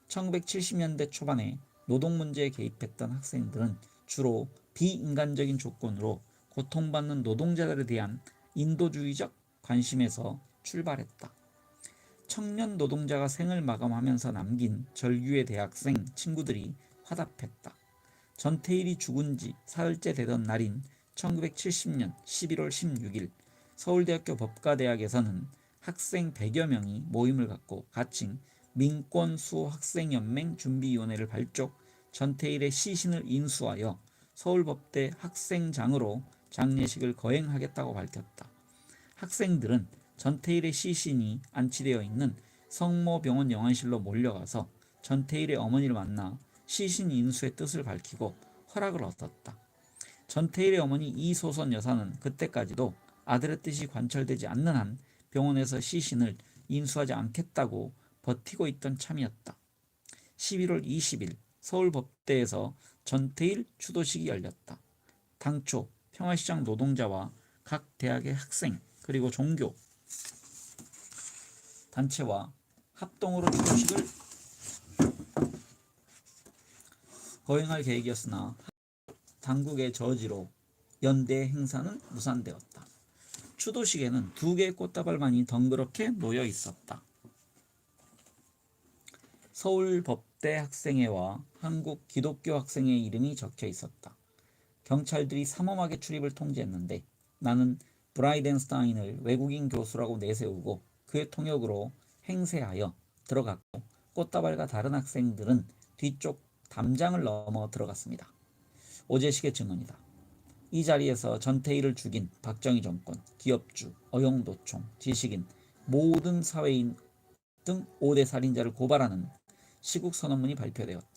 S1: 1970년대 초반에 노동 문제에 개입했던 학생들은 주로 비인간적인 조건으로 고통받는 노동자들에 대한 인도주의적 관심에서 출발했다. 청년 노동자가 생을 마감하면서 남긴 절규의 대학생 친구들이 화답했다. 전태일이 죽은 지 사흘째 되던 날인 1970년 11월 16일 서울대학교 법과대학에서는 학생 100여 명이 모임을 갖고 가칭 민권수학생연맹 준비위원회를 발족 전태일의 시신을 인수하여 서울법대 학생장으로 장례식을 거행하겠다고 밝혔다. 학생들은 전태일의 시신이 안치되어 있는 성모병원 영안실로 몰려가서 전태일의 어머니를 만나 시신 인수의 뜻을 밝히고 허락을 얻었다. 전태일의 어머니 이소선 여사는 그때까지도 아들의 뜻이 관철되지 않는 한 병원에서 시신을 인수하지 않겠다고 버티고 있던 참이었다. 11월 20일 서울법대에서 전태일 추도식이 열렸다. 당초 평화시장 노동자와 각 대학의 학생 그리고 종교 단체와 합동으로 추도식을 거행할 계획이었으나 당국의 저지로 연대 행사는 무산되었다. 추도식에는 2개의 꽃다발만이 덩그렇게 놓여 있었다. 서울법대 학생회와 한국기독교학생회 이름이 적혀 있었다. 경찰들이 삼엄하게 출입을 통제했는데 나는 브라이덴스타인을 외국인 교수라고 내세우고 그의 통역으로 행세하여 들어갔고 꽃다발과 다른 학생들은 뒤쪽 담장을 넘어 들어갔습니다. 오제식의 증언이다. 이 자리에서 전태일을 죽인 박정희 정권, 기업주, 어용도총, 지식인, 모든 사회인 등 5대 살인자를 고발하는 시국선언문이 발표되었다.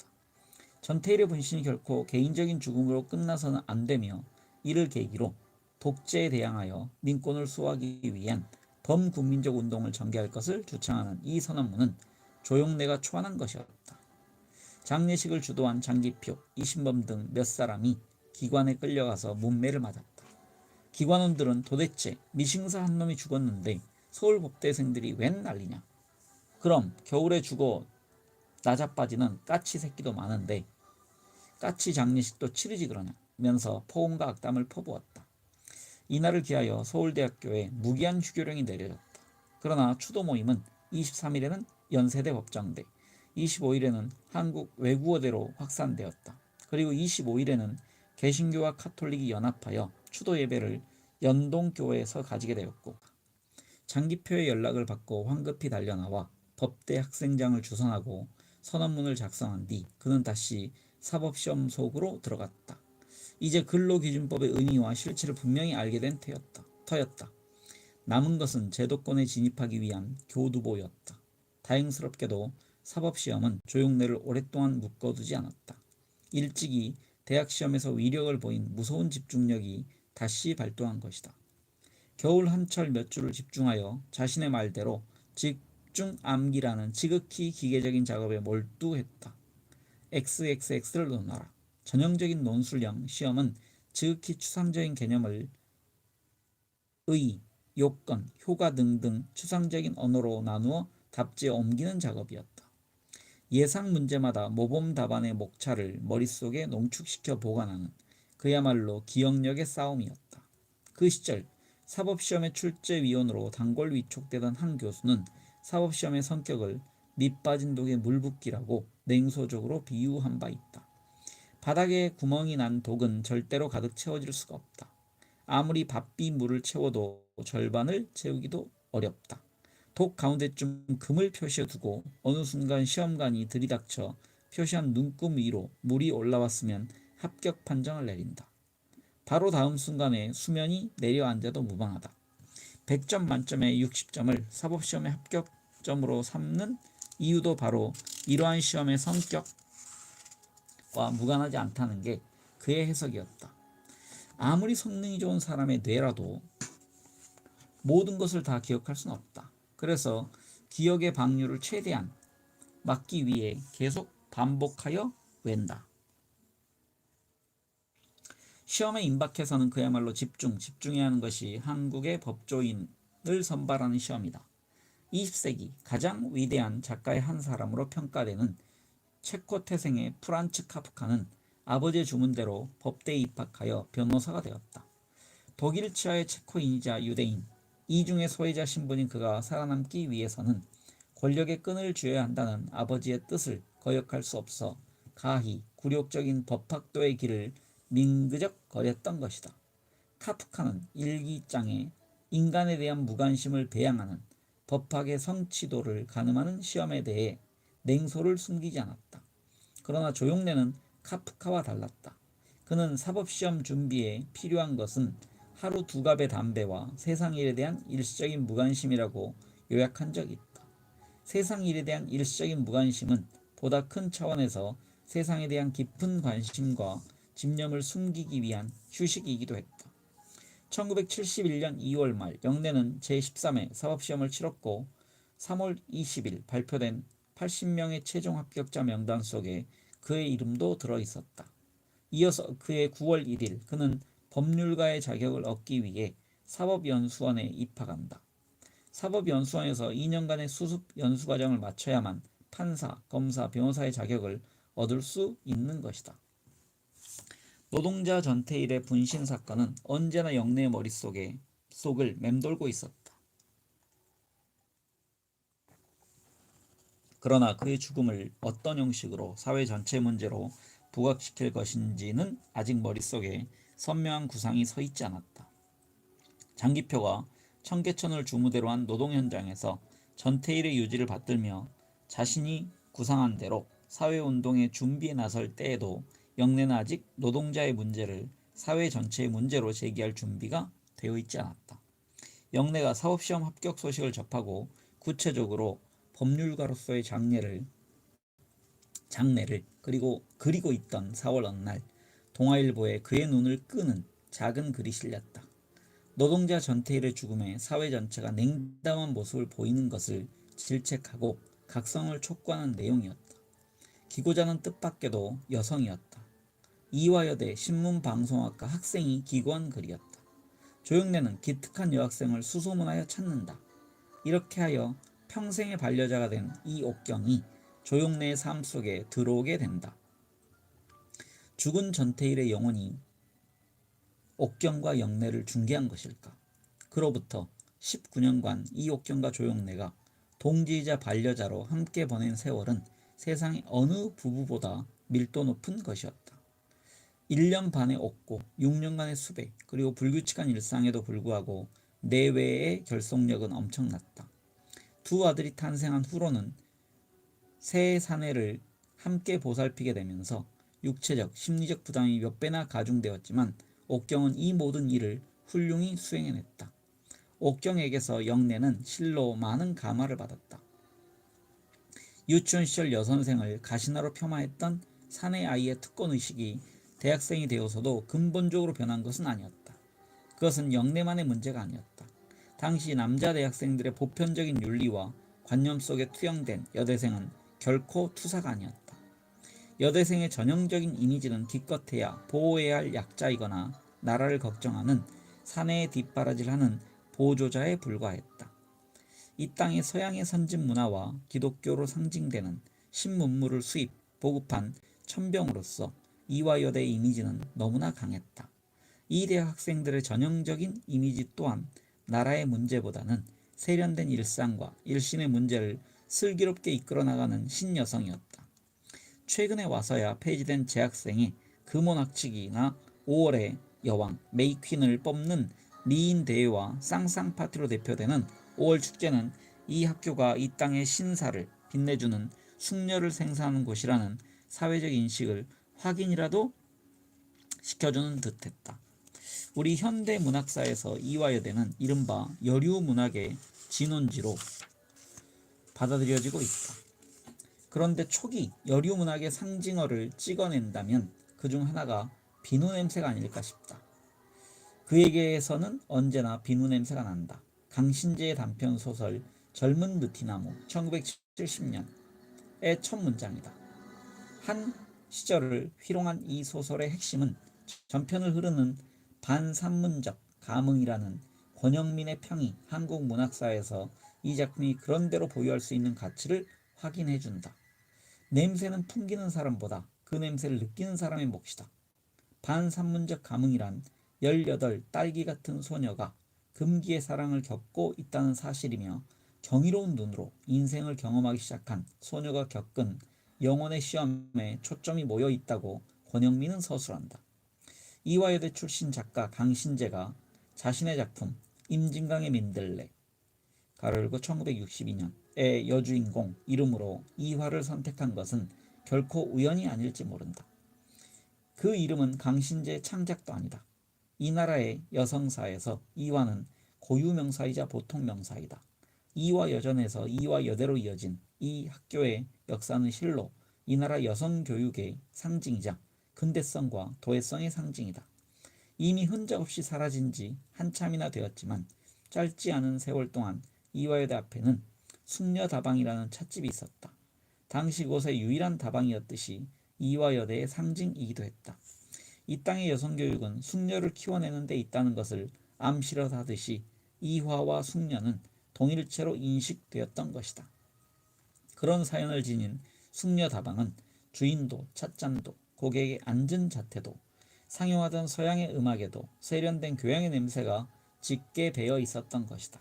S1: 전태일의 분신이 결코 개인적인 죽음으로 끝나서는 안 되며 이를 계기로 독재에 대항하여 민권을 수호하기 위한 범국민적 운동을 전개할 것을 주창하는 이 선언문은 조용래가 초안한 것이었다. 장례식을 주도한 장기표, 이신범 등 몇 사람이 기관에 끌려가서 문매를 맞았다. 기관원들은 도대체 미싱사 한 놈이 죽었는데 서울법대생들이 웬 난리냐. 그럼 겨울에 죽어 나자빠지는 까치 새끼도 많은데 까치 장례식도 치르지 그러냐면서 포옹과 악담을 퍼부었다. 이날을 기하여 서울대학교에 무기한 휴교령이 내려졌다. 그러나 추도 모임은 23일에는 연세대 법정대, 25일에는 한국 외국어대로 확산되었다. 그리고 25일에는 개신교와 카톨릭이 연합하여 추도 예배를 연동교회에서 가지게 되었고 장기표의 연락을 받고 황급히 달려나와 법대 학생장을 주선하고 선언문을 작성한 뒤 그는 다시 사법시험속으로 들어갔다. 이제 근로기준법의 의미와 실체를 분명히 알게 된 터였다. 남은 것은 제도권에 진입하기 위한 교두보였다. 다행스럽게도 사법시험은 조용래를 오랫동안 묶어두지 않았다. 일찍이 대학시험에서 위력을 보인 무서운 집중력이 다시 발동한 것이다. 겨울 한철 몇 줄을 집중하여 자신의 말대로 집중암기라는 지극히 기계적인 작업에 몰두했다. XXX를 논하라. 전형적인 논술형 시험은 지극히 추상적인 개념을 의, 요건, 효과 등등 추상적인 언어로 나누어 답지에 옮기는 작업이었다. 예상 문제마다 모범 답안의 목차를 머릿속에 농축시켜 보관하는 그야말로 기억력의 싸움이었다. 그 시절 사법시험의 출제위원으로 단골 위촉되던 한 교수는 사법시험의 성격을 밑 빠진 독에 물 붓기라고 냉소적으로 비유한 바 있다. 바닥에 구멍이 난 독은 절대로 가득 채워질 수가 없다. 아무리 바삐 물을 채워도 절반을 채우기도 어렵다. 독 가운데쯤 금을 표시해 두고 어느 순간 시험관이 들이닥쳐 표시한 눈금 위로 물이 올라왔으면 합격 판정을 내린다. 바로 다음 순간에 수면이 내려앉아도 무방하다. 100점 만점에 60점을 사법시험의 합격점으로 삼는 이유도 바로 이러한 시험의 성격과 무관하지 않다는 게 그의 해석이었다. 아무리 성능이 좋은 사람의 뇌라도 모든 것을 다 기억할 수는 없다. 그래서 기억의 방류를 최대한 막기 위해 계속 반복하여 웬다. 시험에 임박해서는 그야말로 집중해야 하는 것이 한국의 법조인을 선발하는 시험이다. 20세기 가장 위대한 작가의 한 사람으로 평가되는 체코 태생의 프란츠 카프카는 아버지의 주문대로 법대에 입학하여 변호사가 되었다. 독일 치하의 체코인이자 유대인, 이중의 소외자 신분인 그가 살아남기 위해서는 권력의 끈을 쥐어야 한다는 아버지의 뜻을 거역할 수 없어 가히 굴욕적인 법학도의 길을 민그적거렸던 것이다. 카프카는 일기장에 인간에 대한 무관심을 배양하는 법학의 성취도를 가늠하는 시험에 대해 냉소를 숨기지 않았다. 그러나 조용래는 카프카와 달랐다. 그는 사법시험 준비에 필요한 것은 하루 2갑의 담배와 세상 일에 대한 일시적인 무관심이라고 요약한 적이 있다. 세상 일에 대한 일시적인 무관심은 보다 큰 차원에서 세상에 대한 깊은 관심과 집념을 숨기기 위한 휴식이기도 했다. 1971년 2월 말 영래는 제13회 사법시험을 치렀고 3월 20일 발표된 80명의 최종 합격자 명단 속에 그의 이름도 들어있었다. 이어서 그해 9월 1일 그는 법률가의 자격을 얻기 위해 사법연수원에 입학한다. 사법연수원에서 2년간의 수습 연수과정을 마쳐야만 판사, 검사, 변호사의 자격을 얻을 수 있는 것이다. 노동자 전태일의 분신 사건은 언제나 영래의 머릿속을 맴돌고 있었다. 그러나 그의 죽음을 어떤 형식으로 사회 전체 문제로 부각시킬 것인지는 아직 머릿속에 선명한 구상이 서 있지 않았다. 장기표가 청계천을 주무대로 한 노동 현장에서 전태일의 유지를 받들며 자신이 구상한 대로 사회운동의 준비에 나설 때에도 영래는 아직 노동자의 문제를 사회 전체의 문제로 제기할 준비가 되어 있지 않았다. 영래가 사법시험 합격 소식을 접하고 구체적으로 법률가로서의 장래를 그리고 있던 4월 어느 날 동아일보에 그의 눈을 끄는 작은 글이 실렸다. 노동자 전태일의 죽음에 사회 전체가 냉담한 모습을 보이는 것을 질책하고 각성을 촉구하는 내용이었다. 기고자는 뜻밖에도 여성이었다. 이화여대 신문방송학과 학생이 기고한 글이었다. 조영래는 기특한 여학생을 수소문하여 찾는다. 이렇게 하여 평생의 반려자가 된 이 옥경이 조영래의 삶 속에 들어오게 된다. 죽은 전태일의 영혼이 옥경과 영래를 중개한 것일까? 그로부터 19년간 이 옥경과 조영래가 동지이자 반려자로 함께 보낸 세월은 세상의 어느 부부보다 밀도 높은 것이었다. 1년 반의 옥고, 6년간의 수배, 그리고 불규칙한 일상에도 불구하고 내외의 결속력은 엄청났다. 두 아들이 탄생한 후로는 새 사내를 함께 보살피게 되면서 육체적, 심리적 부담이 몇 배나 가중되었지만 옥경은 이 모든 일을 훌륭히 수행해냈다. 옥경에게서 영래는 실로 많은 감화를 받았다. 유치원 시절 여선생을 가시나로 폄하했던 사내 아이의 특권의식이 대학생이 되어서도 근본적으로 변한 것은 아니었다. 그것은 영래만의 문제가 아니었다. 당시 남자 대학생들의 보편적인 윤리와 관념 속에 투영된 여대생은 결코 투사가 아니었다. 여대생의 전형적인 이미지는 기껏해야 보호해야 할 약자이거나 나라를 걱정하는 사내에 뒷바라지하는 보조자에 불과했다. 이 땅의 서양의 선진 문화와 기독교로 상징되는 신문물을 수입, 보급한 천병으로서 이화여대의 이미지는 너무나 강했다. 이 대학 학생들의 전형적인 이미지 또한 나라의 문제보다는 세련된 일상과 일신의 문제를 슬기롭게 이끌어 나가는 신여성이었다. 최근에 와서야 폐지된 재학생의 금원학칙이나 5월의 여왕 메이퀸을 뽑는 미인 대회와 쌍쌍파티로 대표되는 5월 축제는 이 학교가 이 땅의 신사를 빛내주는 숙녀를 생산하는 곳이라는 사회적 인식을 확인이라도 시켜주는 듯했다. 우리 현대 문학사에서 이화여대는 이른바 여류문학의 진원지로 받아들여지고 있다. 그런데 초기 여류문학의 상징어를 찍어낸다면 그중 하나가 비누 냄새가 아닐까 싶다. 그에게서는 언제나 비누 냄새가 난다. 강신재의 단편 소설 젊은 느티나무 1970년의 첫 문장이다. 한 시절을 희롱한 이 소설의 핵심은 전편을 흐르는 반산문적 감흥이라는 권영민의 평이 한국 문학사에서 이 작품이 그런대로 보유할 수 있는 가치를 확인해준다. 냄새는 풍기는 사람보다 그 냄새를 느끼는 사람의 몫이다. 반산문적 감흥이란 18 딸기 같은 소녀가 금기의 사랑을 겪고 있다는 사실이며 경이로운 눈으로 인생을 경험하기 시작한 소녀가 겪은 영혼의 시험에 초점이 모여 있다고 권영민은 서술한다. 이화여대 출신 작가 강신재가 자신의 작품 임진강의 민들레 가로열고 1962년의 여주인공 이름으로 이화를 선택한 것은 결코 우연이 아닐지 모른다. 그 이름은 강신재의 창작도 아니다. 이 나라의 여성사에서 이화는 고유명사이자 보통명사이다. 이화여전에서 이화여대로 이어진 이 학교의 역사는 실로 이 나라 여성교육의 상징이자 근대성과 도회성의 상징이다. 이미 흔적 없이 사라진 지 한참이나 되었지만 짧지 않은 세월 동안 이화여대 앞에는 숙녀다방이라는 찻집이 있었다. 당시 곳의 유일한 다방이었듯이 이화여대의 상징이기도 했다. 이 땅의 여성교육은 숙녀를 키워내는 데 있다는 것을 암시하듯이 이화와 숙녀는 동일체로 인식되었던 것이다. 그런 사연을 지닌 숙녀다방은 주인도 찻잔도 고객의 앉은 자태도 상용하던 서양의 음악에도 세련된 교양의 냄새가 짙게 배어 있었던 것이다.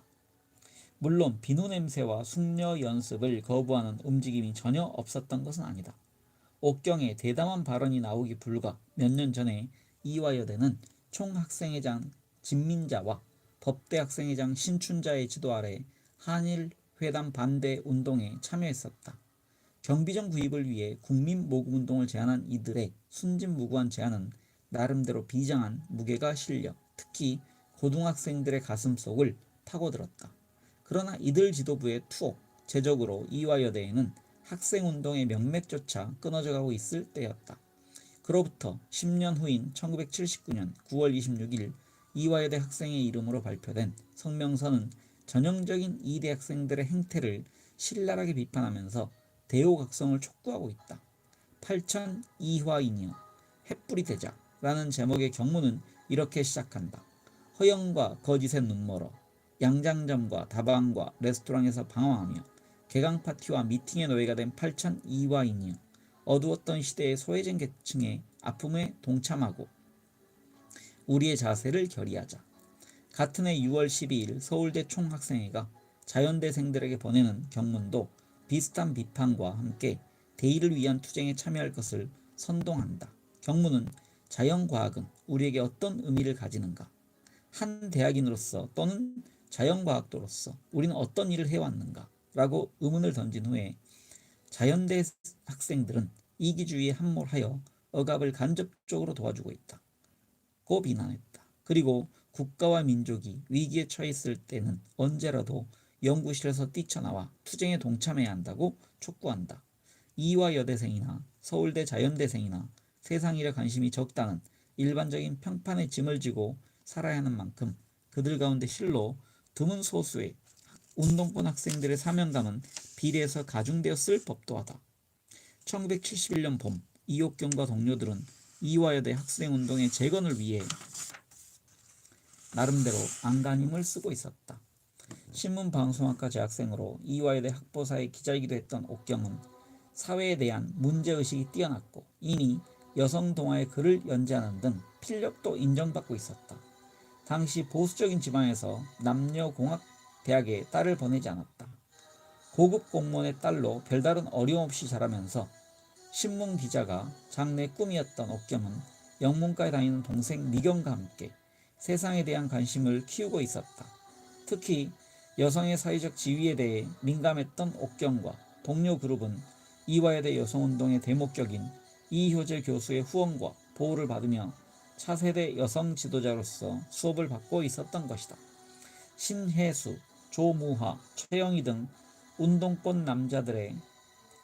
S1: 물론 비누 냄새와 숙녀 연습을 거부하는 움직임이 전혀 없었던 것은 아니다. 옥경의 대담한 발언이 나오기 불과 몇 년 전에 이화여대는 총학생회장 진민자와 법대학생회장 신춘자의 지도 아래 한일회담 반대 운동에 참여했었다. 경비정 구입을 위해 국민모금운동을 제안한 이들의 순진무구한 제안은 나름대로 비장한 무게가 실려 특히 고등학생들의 가슴속을 파고들었다. 그러나 이들 지도부의 투옥, 제적으로 이화여대에는 학생운동의 명맥조차 끊어져가고 있을 때였다. 그로부터 10년 후인 1979년 9월 26일 이화여대 학생의 이름으로 발표된 성명서는 전형적인 이대 학생들의 행태를 신랄하게 비판하면서 대호각성을 촉구하고 있다. 8천 이화인이여 햇불이 되자라는 제목의 경문은 이렇게 시작한다. 허영과 거짓의 눈멀어 양장점과 다방과 레스토랑에서 방황하며 개강 파티와 미팅의 노예가 된 8천 이화인이여 어두웠던 시대의 소외된 계층의 아픔에 동참하고 우리의 자세를 결의하자. 같은 해 6월 12일 서울대 총학생회가 자연대생들에게 보내는 경문도 비슷한 비판과 함께 대의를 위한 투쟁에 참여할 것을 선동한다. 경문은 자연과학은 우리에게 어떤 의미를 가지는가? 한 대학인으로서 또는 자연과학도로서 우리는 어떤 일을 해왔는가? 라고 의문을 던진 후에 자연대 학생들은 이기주의에 함몰하여 억압을 간접적으로 도와주고 있다. 고 비난했다. 그리고 국가와 민족이 위기에 처했을 때는 언제라도 연구실에서 뛰쳐나와 투쟁에 동참해야 한다고 촉구한다. 이화여대생이나 서울대 자연대생이나 세상 일에 관심이 적다는 일반적인 평판의 짐을 지고 살아야 하는 만큼 그들 가운데 실로 드문 소수의 운동권 학생들의 사명감은 비례해서 가중되었을 법도 하다. 1971년 봄 이옥경과 동료들은 이화여대 학생운동의 재건을 위해 나름대로 안간힘을 쓰고 있었다. 신문방송학과 재학생으로 이화여대 학보사의 기자이기도 했던 옥경은 사회에 대한 문제의식이 뛰어났고 이미 여성 동화의 글을 연재하는 등 필력도 인정받고 있었다. 당시 보수적인 지방에서 남녀공학대학에 딸을 보내지 않았다. 고급 공무원의 딸로 별다른 어려움 없이 자라면서 신문기자가 장래 꿈이었던 옥경은 영문과에 다니는 동생 미경과 함께 세상에 대한 관심을 키우고 있었다. 특히 여성의 사회적 지위에 대해 민감했던 옥경과 동료 그룹은 이화여대 여성운동의 대목격인 이효재 교수의 후원과 보호를 받으며 차세대 여성 지도자로서 수업을 받고 있었던 것이다. 신혜수, 조무화, 최영희 등 운동권 남자들의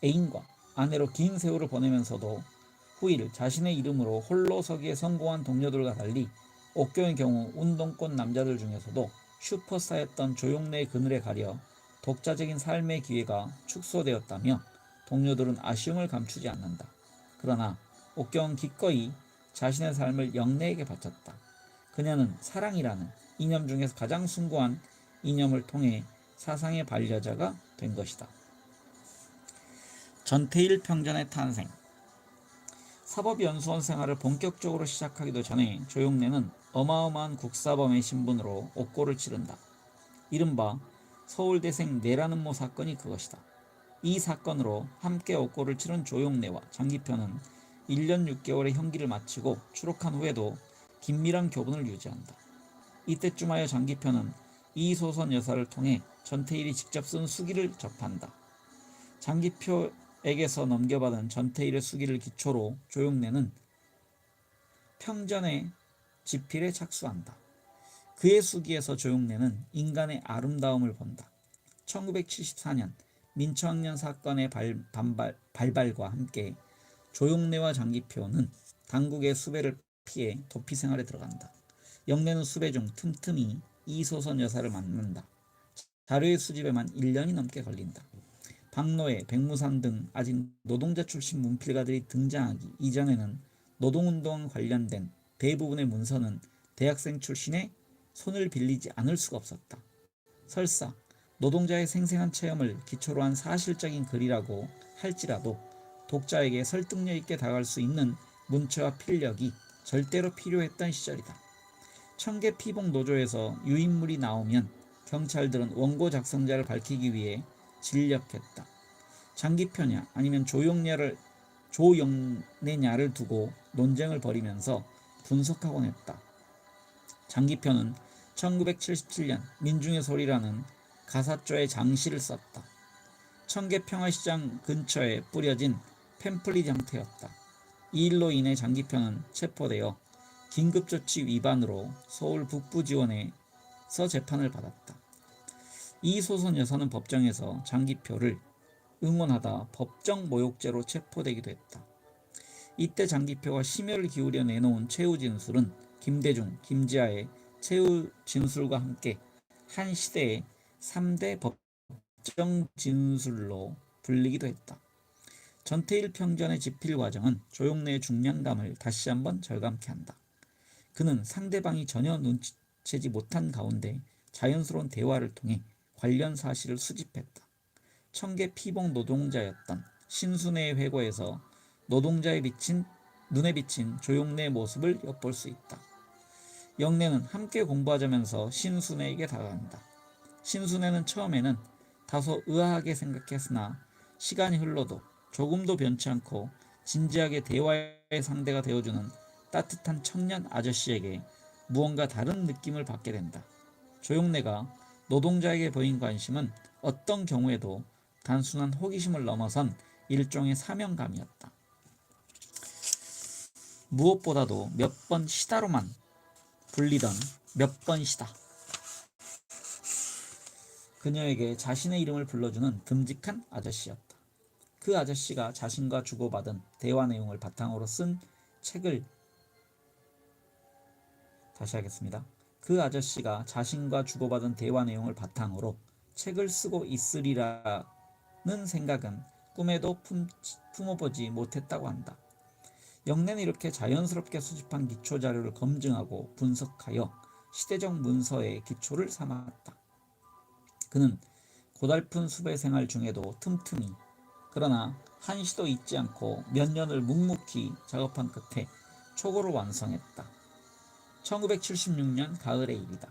S1: 애인과 아내로 긴 세월을 보내면서도 후일 자신의 이름으로 홀로 서기에 성공한 동료들과 달리 옥경의 경우 운동권 남자들 중에서도 슈퍼스타였던 조용래의 그늘에 가려 독자적인 삶의 기회가 축소되었다며 동료들은 아쉬움을 감추지 않는다. 그러나 옥경은 기꺼이 자신의 삶을 영래에게 바쳤다. 그녀는 사랑이라는 이념 중에서 가장 숭고한 이념을 통해 사상의 반려자가 된 것이다. 전태일 평전의 탄생. 사법연수원 생활을 본격적으로 시작하기도 전에 조용래는 어마어마한 국사범의 신분으로 옥고를 치른다. 이른바 서울대생 내라는 모 사건이 그것이다. 이 사건으로 함께 옥고를 치른 조용래와 장기표는 1년 6개월의 형기를 마치고 추록한 후에도 긴밀한 교분을 유지한다. 이때쯤 하여 장기표는 이 소선 여사를 통해 전태일이 직접 쓴 수기를 접한다. 장기표에게서 넘겨받은 전태일의 수기를 기초로 조용래는 평전의 지필에 착수한다. 그의 수기에서 조용래는 인간의 아름다움을 본다. 1974년 민초학년 사건의 발발과 함께 조용래와 장기표는 당국의 수배를 피해 도피 생활에 들어간다. 영래는 수배 중 틈틈이 이소선 여사를 만난다. 자료의 수집에만 1년이 넘게 걸린다. 박노해, 백무산 등 아직 노동자 출신 문필가들이 등장하기 이전에는 노동운동 관련된 대부분의 문서는 대학생 출신의 손을 빌리지 않을 수가 없었다. 설사 노동자의 생생한 체험을 기초로 한 사실적인 글이라고 할지라도 독자에게 설득력 있게 다가갈 수 있는 문체와 필력이 절대로 필요했던 시절이다. 청계 피복 노조에서 유인물이 나오면 경찰들은 원고 작성자를 밝히기 위해 진력했다. 장기표냐 아니면 조영래냐를 두고 논쟁을 벌이면서 분석하곤 했다. 장기표는 1977년 민중의 소리라는 가사조의 장시를 썼다. 청계평화시장 근처에 뿌려진 팸플릿 형태였다. 이 일로 인해 장기표는 체포되어 긴급조치 위반으로 서울 북부지원에서 재판을 받았다. 이 소선 여사는 법정에서 장기표를 응원하다 법정 모욕죄로 체포되기도 했다. 이때 장기표가 심혈을 기울여 내놓은 최후 진술은 김대중, 김지하의 최후 진술과 함께 한 시대의 3대 법정 진술로 불리기도 했다. 전태일 평전의 집필 과정은 조용래의 중량감을 다시 한번 절감케 한다. 그는 상대방이 전혀 눈치채지 못한 가운데 자연스러운 대화를 통해 관련 사실을 수집했다. 청계 피복 노동자였던 신순애의 회고에서 노동자의 눈에 비친 조용래의 모습을 엿볼 수 있다. 영래는 함께 공부하자면서 신순애에게 다가간다. 신순애는 처음에는 다소 의아하게 생각했으나 시간이 흘러도 조금도 변치 않고 진지하게 대화의 상대가 되어주는 따뜻한 청년 아저씨에게 무언가 다른 느낌을 받게 된다. 조용래가 노동자에게 보인 관심은 어떤 경우에도 단순한 호기심을 넘어선 일종의 사명감이었다. 무엇보다도 몇 번 시다로만 불리던 몇 번 시다. 그녀에게 자신의 이름을 불러주는 듬직한 아저씨였다. 그 아저씨가 자신과 주고받은 대화 내용을 바탕으로 쓴 책을 다시 하겠습니다. 그 아저씨가 자신과 주고받은 대화 내용을 바탕으로 책을 쓰고 있으리라는 생각은 꿈에도 품어보지 못했다고 한다. 영래는 이렇게 자연스럽게 수집한 기초 자료를 검증하고 분석하여 시대적 문서의 기초를 삼았다. 그는 고달픈 수배 생활 중에도 틈틈이 그러나 한시도 잊지 않고 몇 년을 묵묵히 작업한 끝에 초고를 완성했다. 1976년 가을의 일이다.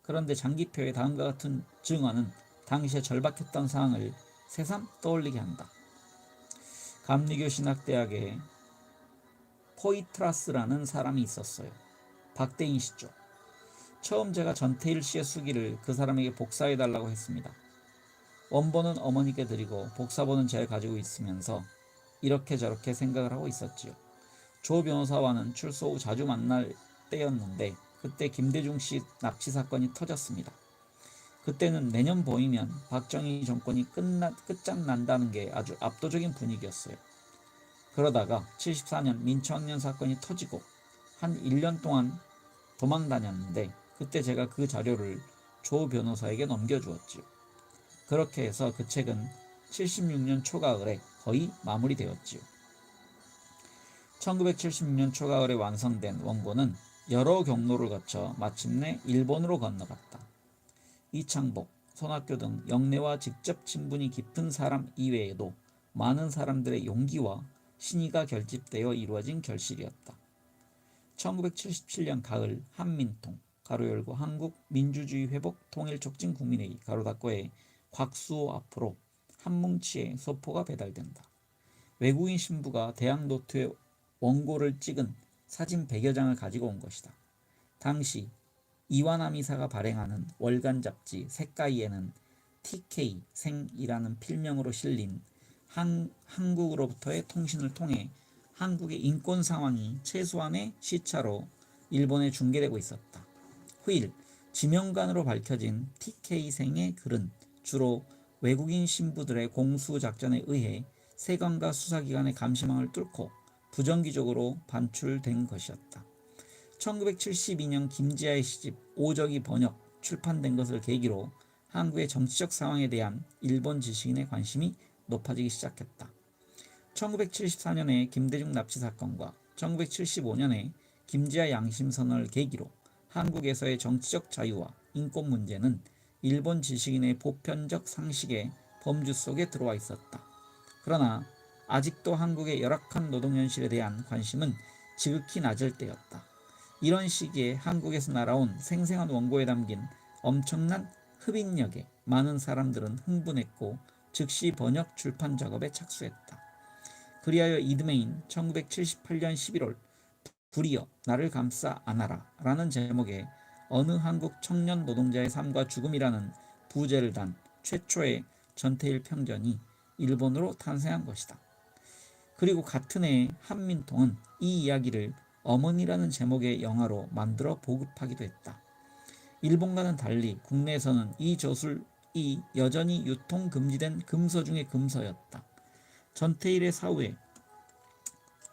S1: 그런데 장기표의 다음과 같은 증언은 당시에 절박했던 상황을 새삼 떠올리게 한다. 감리교 신학대학에 포이트라스라는 사람이 있었어요. 박대인시죠. 처음 제가 전태일 씨의 수기를 그 사람에게 복사해달라고 했습니다. 원본은 어머니께 드리고 복사본은 제가 가지고 있으면서 이렇게 저렇게 생각을 하고 있었지요. 조 변호사와는 출소 후 자주 만날 때였는데 그때 김대중 씨 납치 사건이 터졌습니다. 그때는 내년 봄이면 박정희 정권이 끝장난다는 게 아주 압도적인 분위기였어요. 그러다가 74년 민초학년 사건이 터지고 한 1년 동안 도망 다녔는데 그때 제가 그 자료를 조 변호사에게 넘겨주었지요. 그렇게 해서 그 책은 76년 초가을에 거의 마무리되었지요. 1976년 초가을에 완성된 원고는 여러 경로를 거쳐 마침내 일본으로 건너갔다. 이창복, 손학규 등 영내와 직접 친분이 깊은 사람 이외에도 많은 사람들의 용기와 신의가 결집되어 이루어진 결실이었다. 1977년 가을 한민통 가로 열고 한국민주주의 회복 통일촉진 국민회의 가로 닫고의 곽수호 앞으로 한뭉치의 소포가 배달된다. 외국인 신부가 대학 노트에 원고를 찍은 사진 100여 장을 가지고 온 것이다. 당시 이완함 이사가 발행하는 월간 잡지 색가이에는 TK 생이라는 필명으로 실린 한국으로부터의 통신을 통해 한국의 인권 상황이 최소한의 시차로 일본에 중계되고 있었다. 후일 지명관으로 밝혀진 TK 생의 글은 주로 외국인 신부들의 공수 작전에 의해 세관과 수사기관의 감시망을 뚫고 부정기적으로 반출된 것이었다. 1972년 김지아의 시집 오적이 번역, 출판된 것을 계기로 한국의 정치적 상황에 대한 일본 지식인의 관심이 높아지기 시작했다. 1974년의 김대중 납치 사건과 1975년의 김지아 양심선언을 계기로 한국에서의 정치적 자유와 인권 문제는 일본 지식인의 보편적 상식의 범주 속에 들어와 있었다. 그러나 아직도 한국의 열악한 노동 현실에 대한 관심은 지극히 낮을 때였다. 이런 시기에 한국에서 날아온 생생한 원고에 담긴 엄청난 흡입력에 많은 사람들은 흥분했고 즉시 번역 출판 작업에 착수했다. 그리하여 이듬해인 1978년 11월 불이여 나를 감싸 안아라 라는 제목의 어느 한국 청년 노동자의 삶과 죽음이라는 부제를 단 최초의 전태일 평전이 일본으로 탄생한 것이다. 그리고 같은 해 한민통은 이 이야기를 어머니라는 제목의 영화로 만들어 보급하기도 했다. 일본과는 달리 국내에서는 이 저술이 여전히 유통 금지된 금서 중의 금서였다. 전태일의 사후에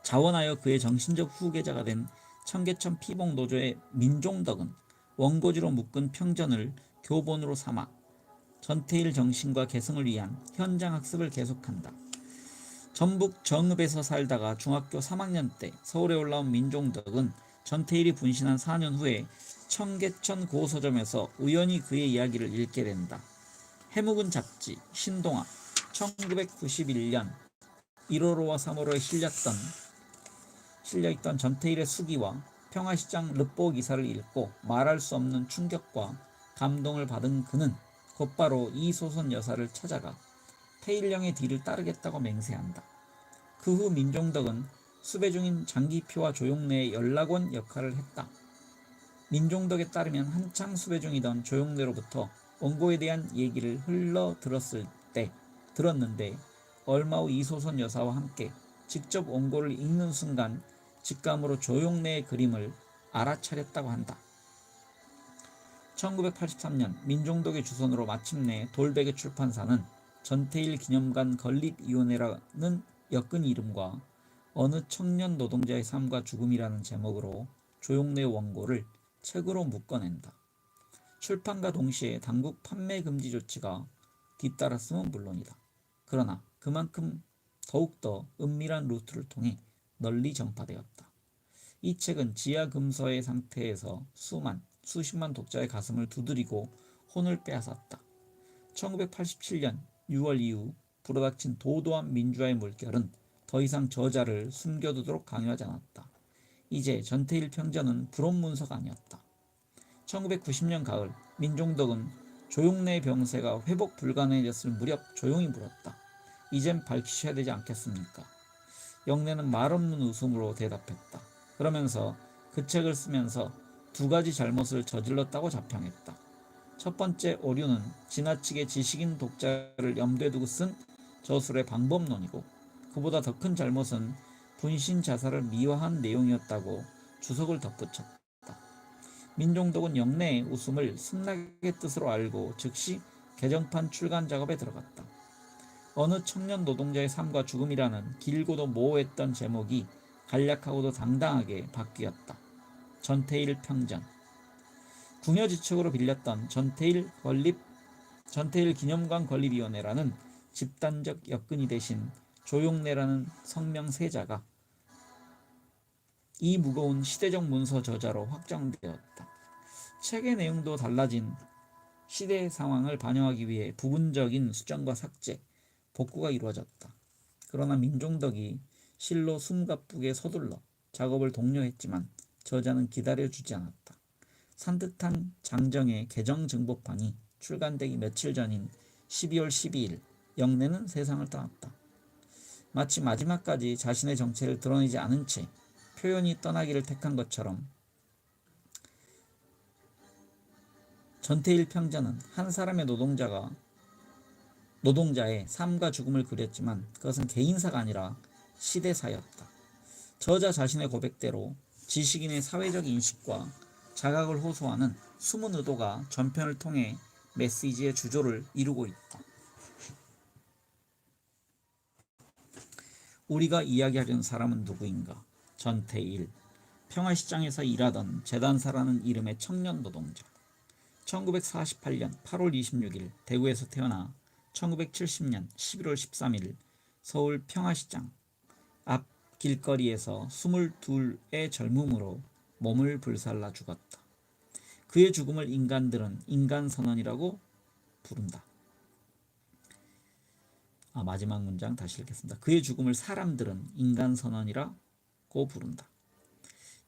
S1: 자원하여 그의 정신적 후계자가 된 청계천 피복노조의 민종덕은 원고지로 묶은 평전을 교본으로 삼아 전태일 정신과 계승을 위한 현장 학습을 계속한다. 전북 정읍에서 살다가 중학교 3학년 때 서울에 올라온 민종덕은 전태일이 분신한 4년 후에 청계천 고서점에서 우연히 그의 이야기를 읽게 된다. 해묵은 잡지 신동아 1991년 1호로와 3호로에 실려있던 전태일의 수기와 평화시장 르포 기사를 읽고 말할 수 없는 충격과 감동을 받은 그는 곧바로 이 소선 여사를 찾아가 태일령의 뒤를 따르겠다고 맹세한다. 그 후 민종덕은 수배 중인 장기표와 조용래의 연락원 역할을 했다. 민종덕에 따르면 한창 수배 중이던 조용래로부터 원고에 대한 얘기를 흘러 들었는데 얼마 후 이소선 여사와 함께 직접 원고를 읽는 순간 직감으로 조용래의 그림을 알아차렸다고 한다. 1983년 민종덕의 주선으로 마침내 돌베개 출판사는 전태일 기념관 건립위원회라는 역근 이름과 어느 청년 노동자의 삶과 죽음이라는 제목으로 조용래 원고를 책으로 묶어낸다. 출판과 동시에 당국 판매 금지 조치가 뒤따랐음은 물론이다. 그러나 그만큼 더욱더 은밀한 루트를 통해 널리 전파되었다. 이 책은 지하 금서의 상태에서 수십만 독자의 가슴을 두드리고 혼을 빼앗았다. 1987년 6월 이후 불어닥친 도도한 민주화의 물결은 더 이상 저자를 숨겨두도록 강요하지 않았다. 이제 전태일 평전은 불온 문서가 아니었다. 1990년 가을 민종덕은 조용래 병세가 회복 불가능해졌을 무렵 조용히 물었다. 이젠 밝히셔야 되지 않겠습니까? 영래는 말없는 웃음으로 대답했다. 그러면서 그 책을 쓰면서 두 가지 잘못을 저질렀다고 자평했다. 첫 번째 오류는 지나치게 지식인 독자를 염두에 두고 쓴 저술의 방법론이고, 그보다 더 큰 잘못은 분신 자살을 미화한 내용이었다고 주석을 덧붙였다. 민종덕은 영래의 웃음을 승낙의 뜻으로 알고 즉시 개정판 출간 작업에 들어갔다. 어느 청년 노동자의 삶과 죽음이라는 길고도 모호했던 제목이 간략하고도 당당하게 바뀌었다. 전태일 평전. 궁여지책으로 빌렸던 전태일 기념관 건립위원회라는 집단적 역근이 대신 조용래라는 성명세자가 이 무거운 시대적 문서 저자로 확정되었다. 책의 내용도 달라진 시대 상황을 반영하기 위해 부분적인 수정과 삭제, 복구가 이루어졌다. 그러나 민종덕이 실로 숨가쁘게 서둘러 작업을 독려했지만 저자는 기다려주지 않았다. 산뜻한 장정의 개정 증보판이 출간되기 며칠 전인 12월 12일 영래는 세상을 떠났다. 마치 마지막까지 자신의 정체를 드러내지 않은 채 표현이 떠나기를 택한 것처럼 전태일 평전은 한 사람의 노동자의 삶과 죽음을 그렸지만 그것은 개인사가 아니라 시대사였다. 저자 자신의 고백대로 지식인의 사회적 인식과 자각을 호소하는 숨은 의도가 전편을 통해 메시지의 주조를 이루고 있다. 우리가 이야기하려는 사람은 누구인가? 전태일. 평화시장에서 일하던 재단사라는 이름의 청년 노동자. 1948년 8월 26일 대구에서 태어나 1970년 11월 13일 서울 평화시장 앞 길거리에서 22의 젊음으로 몸을 불살라 죽었다. 그의 죽음을 인간들은 인간선언이라고 부른다. 마지막 문장 다시 읽겠습니다. 그의 죽음을 사람들은 인간선언이라고 부른다.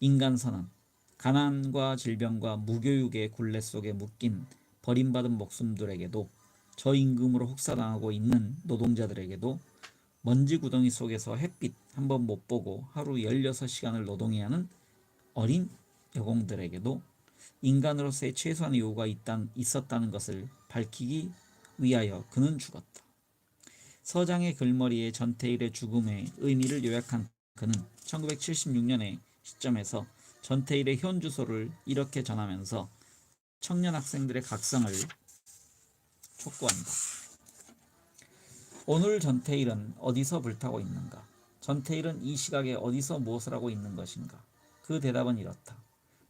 S1: 인간선언. 가난과 질병과 무교육의 굴레 속에 묶인 버림받은 목숨들에게도, 저임금으로 혹사당하고 있는 노동자들에게도, 먼지 구덩이 속에서 햇빛 한 번 못 보고 하루 16시간을 노동해야 하는 어린 여공들에게도 인간으로서의 최소한의 요구가 있었다는 것을 밝히기 위하여 그는 죽었다. 서장의 글머리에 전태일의 죽음의 의미를 요약한 그는 1976년의 시점에서 전태일의 현 주소를 이렇게 전하면서 청년 학생들의 각성을 촉구한다. 오늘 전태일은 어디서 불타고 있는가? 전태일은 이 시각에 어디서 무엇을 하고 있는 것인가? 그 대답은 이렇다.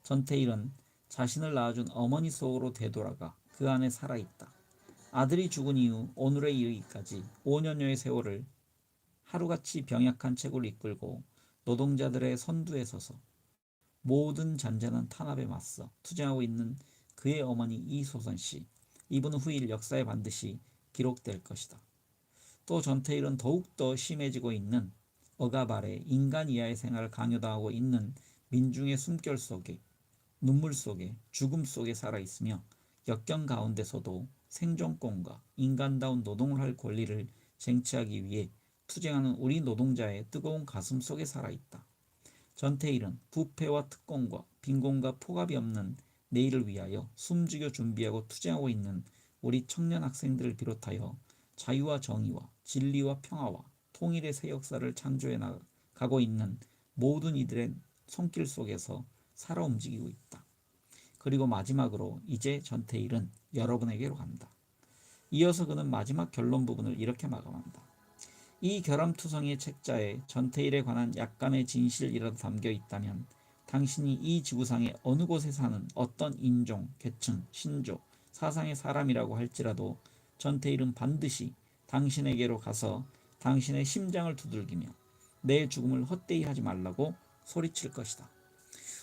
S1: 전태일은 자신을 낳아준 어머니 속으로 되돌아가 그 안에 살아있다. 아들이 죽은 이후 오늘에 이르기까지 5년여의 세월을 하루같이 병약한 체구를 이끌고 노동자들의 선두에 서서 모든 잔잔한 탄압에 맞서 투쟁하고 있는 그의 어머니 이소선씨. 이분은 후일 역사에 반드시 기록될 것이다. 또 전태일은 더욱더 심해지고 있는 억압 아래 인간 이하의 생활을 강요당하고 있는 민중의 숨결 속에, 눈물 속에, 죽음 속에 살아있으며 역경 가운데서도 생존권과 인간다운 노동을 할 권리를 쟁취하기 위해 투쟁하는 우리 노동자의 뜨거운 가슴 속에 살아있다. 전태일은 부패와 특권과 빈곤과 폭압이 없는 내일을 위하여 숨죽여 준비하고 투쟁하고 있는 우리 청년 학생들을 비롯하여 자유와 정의와 진리와 평화와 통일의 새 역사를 창조해 나가고 있는 모든 이들의 손길 속에서 살아 움직이고 있다. 그리고 마지막으로 이제 전태일은 여러분에게로 간다. 이어서 그는 마지막 결론 부분을 이렇게 마감한다. 이 결함투성이의 책자에 전태일에 관한 약간의 진실이라도 담겨 있다면 당신이 이 지구상의 어느 곳에 사는 어떤 인종, 계층, 신조, 사상의 사람이라고 할지라도 전태일은 반드시 당신에게로 가서 당신의 심장을 두들기며 내 죽음을 헛되이 하지 말라고 소리칠 것이다.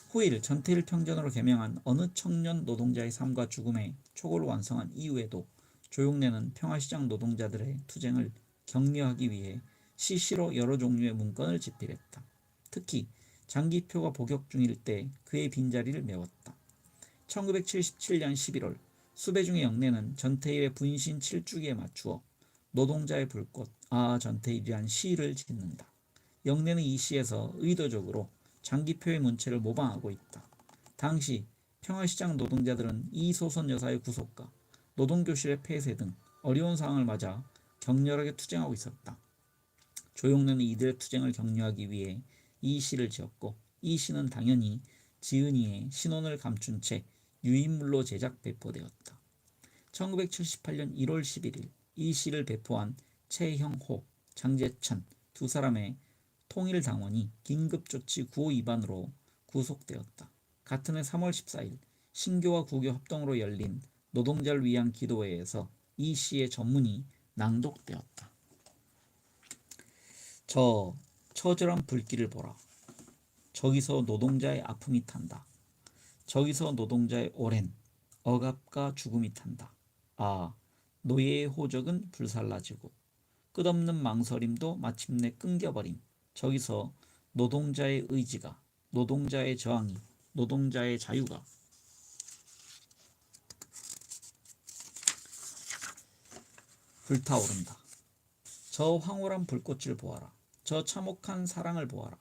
S1: 후일 전태일 평전으로 개명한 어느 청년 노동자의 삶과 죽음의 촉을 완성한 이후에도 조용래는 평화시장 노동자들의 투쟁을 격려하기 위해 시시로 여러 종류의 문건을 집필했다. 특히 장기표가 복역 중일 때 그의 빈자리를 메웠다. 1977년 11월 수배중의 영내는 전태일의 분신 7주기에 맞추어 노동자의 불꽃 전태일이란 시를 짓는다. 영내는 이 시에서 의도적으로 장기표의 문체를 모방하고 있다. 당시 평화시장 노동자들은 이소선 여사의 구속과 노동교실의 폐쇄 등 어려운 상황을 맞아 격렬하게 투쟁하고 있었다. 조용래는 이들의 투쟁을 격려하기 위해 이 시를 지었고, 이 시는 당연히 지은이의 신원을 감춘 채 유인물로 제작 배포되었다. 1978년 1월 11일 이 시를 배포한 최형호, 장재천 두 사람의 통일당원이 긴급조치 9호 위반으로 구속되었다. 같은 해 3월 14일 신교와 구교 합동으로 열린 노동자를 위한 기도회에서 이 시의 전문이 낭독되었다. 저 처절한 불길을 보라. 저기서 노동자의 아픔이 탄다. 저기서 노동자의 오랜 억압과 죽음이 탄다. 노예의 호적은 불살라지고 끝없는 망설임도 마침내 끊겨버림. 저기서 노동자의 의지가, 노동자의 저항이, 노동자의 자유가 불타오른다. 저 황홀한 불꽃을 보아라. 저 참혹한 사랑을 보아라.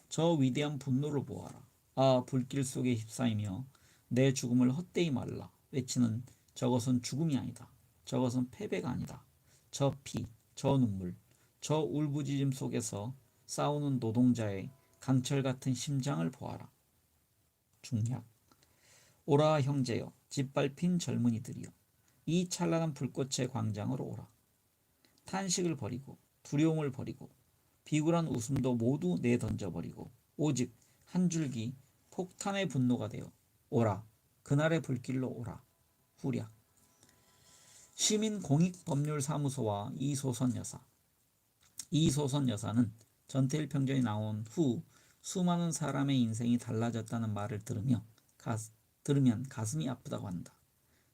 S1: 저 위대한 분노를 보아라. 불길 속에 휩싸이며 내 죽음을 헛되이 말라 외치는 저것은 죽음이 아니다. 저것은 패배가 아니다. 저 피, 저 눈물, 저 울부짖음 속에서 싸우는 노동자의 강철 같은 심장을 보아라. 중략. 오라 형제여, 짓밟힌 젊은이들이여, 이 찬란한 불꽃의 광장으로 오라. 탄식을 버리고 두려움을 버리고 비굴한 웃음도 모두 내던져버리고 오직 한 줄기 폭탄의 분노가 되어 오라. 그날의 불길로 오라. 후략. 시민공익법률사무소와 이소선 여사. 이소선 여사는 전태일 평전이 나온 후 수많은 사람의 인생이 달라졌다는 말을 들으면 가슴이 아프다고 한다.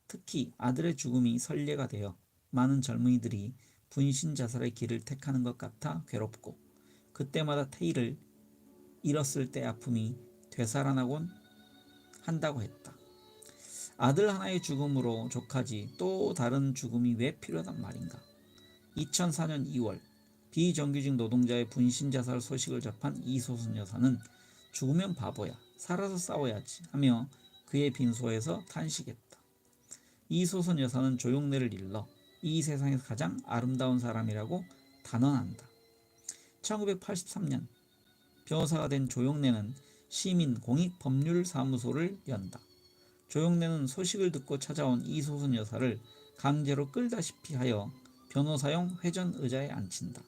S1: 특히 아들의 죽음이 선례가 되어 많은 젊은이들이 분신 자살의 길을 택하는 것 같아 괴롭고 그때마다 태일을 잃었을 때 아픔이 되살아나곤 한다고 했다. 아들 하나의 죽음으로 족하지 또 다른 죽음이 왜 필요하단 말인가. 2004년 2월 비정규직 노동자의 분신 자살 소식을 접한 이소선 여사는 죽으면 바보야, 살아서 싸워야지 하며 그의 빈소에서 탄식했다. 이소선 여사는 조용래를 일러 이 세상에서 가장 아름다운 사람이라고 단언한다. 1983년 변호사가 된 조용래는 시민공익법률사무소를 연다. 조용래는 소식을 듣고 찾아온 이소선 여사를 강제로 끌다시피 하여 변호사용 회전 의자에 앉힌다.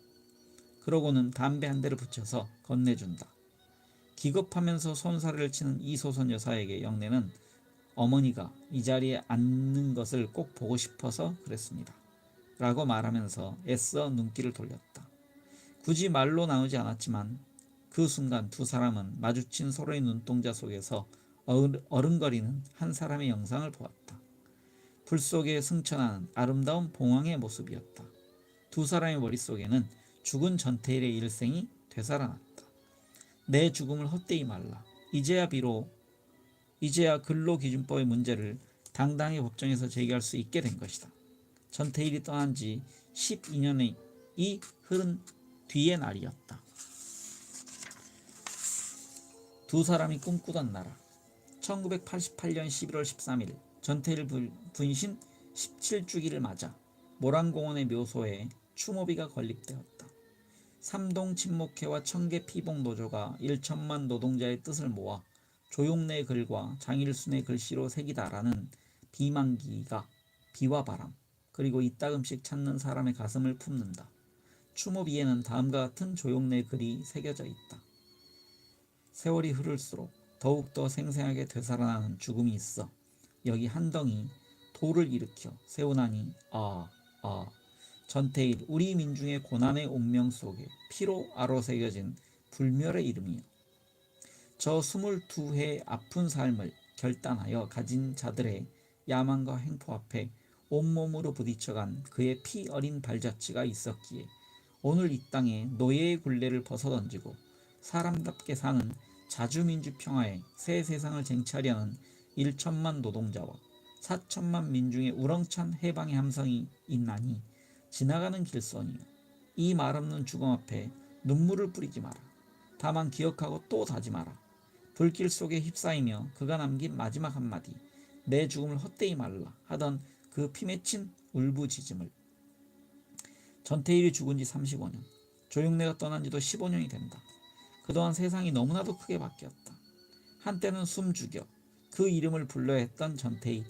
S1: 그러고는 담배 한 대를 붙여서 건네준다. 기겁하면서 손사래를 치는 이소선 여사에게 영래는 어머니가 이 자리에 앉는 것을 꼭 보고 싶어서 그랬습니다. 라고 말하면서 애써 눈길을 돌렸다. 굳이 말로 나오지 않았지만 그 순간 두 사람은 마주친 서로의 눈동자 속에서 어른거리는 한 사람의 영상을 보았다. 불 속에 승천하는 아름다운 봉황의 모습이었다. 두 사람의 머릿속에는 죽은 전태일의 일생이 되살아났다. 내 죽음을 헛되이 말라. 이제야 근로기준법의 문제를 당당히 법정에서 제기할 수 있게 된 것이다. 전태일이 떠난 지 12년이 흐른 뒤의 날이었다. 두 사람이 꿈꾸던 나라. 1988년 11월 13일 전태일 분신 17주기를 맞아 모란공원의 묘소에 추모비가 건립되었다. 삼동 친목회와 청계 피복노조가 1천만 노동자의 뜻을 모아 조용래의 글과 장일순의 글씨로 새기다라는 비만기가 비와 바람 그리고 이따금씩 찾는 사람의 가슴을 품는다. 추모비에는 다음과 같은 조용래의 글이 새겨져 있다. 세월이 흐를수록 더욱더 생생하게 되살아나는 죽음이 있어 여기 한 덩이 돌을 일으켜 세우나니 전태일 우리 민중의 고난의 운명 속에 피로 아로새겨진 불멸의 이름이요. 저 22회 아픈 삶을 결단하여 가진 자들의 야망과 횡포 앞에 온몸으로 부딪혀간 그의 피 어린 발자취가 있었기에 오늘 이 땅에 노예의 굴레를 벗어던지고 사람답게 사는 자주민주 평화의 새 세상을 쟁취하려는 1천만 노동자와 4천만 민중의 우렁찬 해방의 함성이 있나니 지나가는 길선이요, 이 말없는 죽음 앞에 눈물을 뿌리지 마라. 다만 기억하고 또 다짐하라. 불길 속에 휩싸이며 그가 남긴 마지막 한마디, 내 죽음을 헛되이 말라 하던 그 피맺힌 울부짖음을. 전태일이 죽은 지 35년, 조용래가 떠난 지도 15년이 된다. 그동안 세상이 너무나도 크게 바뀌었다. 한때는 숨죽여 그 이름을 불러야 했던 전태일이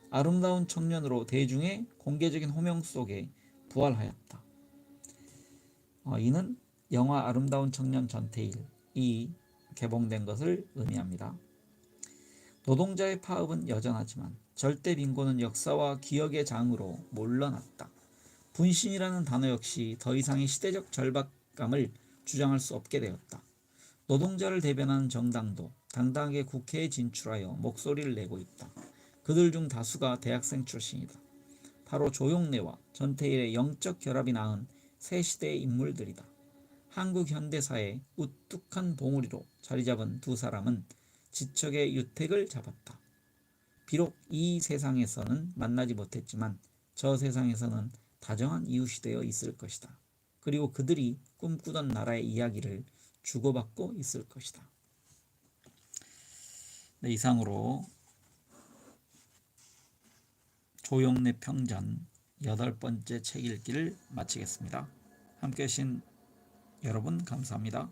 S1: 아름다운 청년으로 대중의 공개적인 호명 속에 부활하였다. 이는 영화 아름다운 청년 전태일이 개봉된 것을 의미합니다. 노동자의 파업은 여전하지만 절대 빈곤은 역사와 기억의 장으로 물러났다. 분신이라는 단어 역시 더 이상의 시대적 절박감을 주장할 수 없게 되었다. 노동자를 대변하는 정당도 당당하게 국회에 진출하여 목소리를 내고 있다. 그들 중 다수가 대학생 출신이다. 바로 조용래와 전태일의 영적 결합이 낳은 새 시대의 인물들이다. 한국 현대사의 우뚝한 봉우리로 자리잡은 두 사람은 지척의 유택을 잡았다. 비록 이 세상에서는 만나지 못했지만 저 세상에서는 다정한 이웃이 되어 있을 것이다. 그리고 그들이 꿈꾸던 나라의 이야기를 주고받고 있을 것이다. 네, 이상으로 조용래 평전 8번째 책 읽기를 마치겠습니다. 함께 하신 여러분 감사합니다.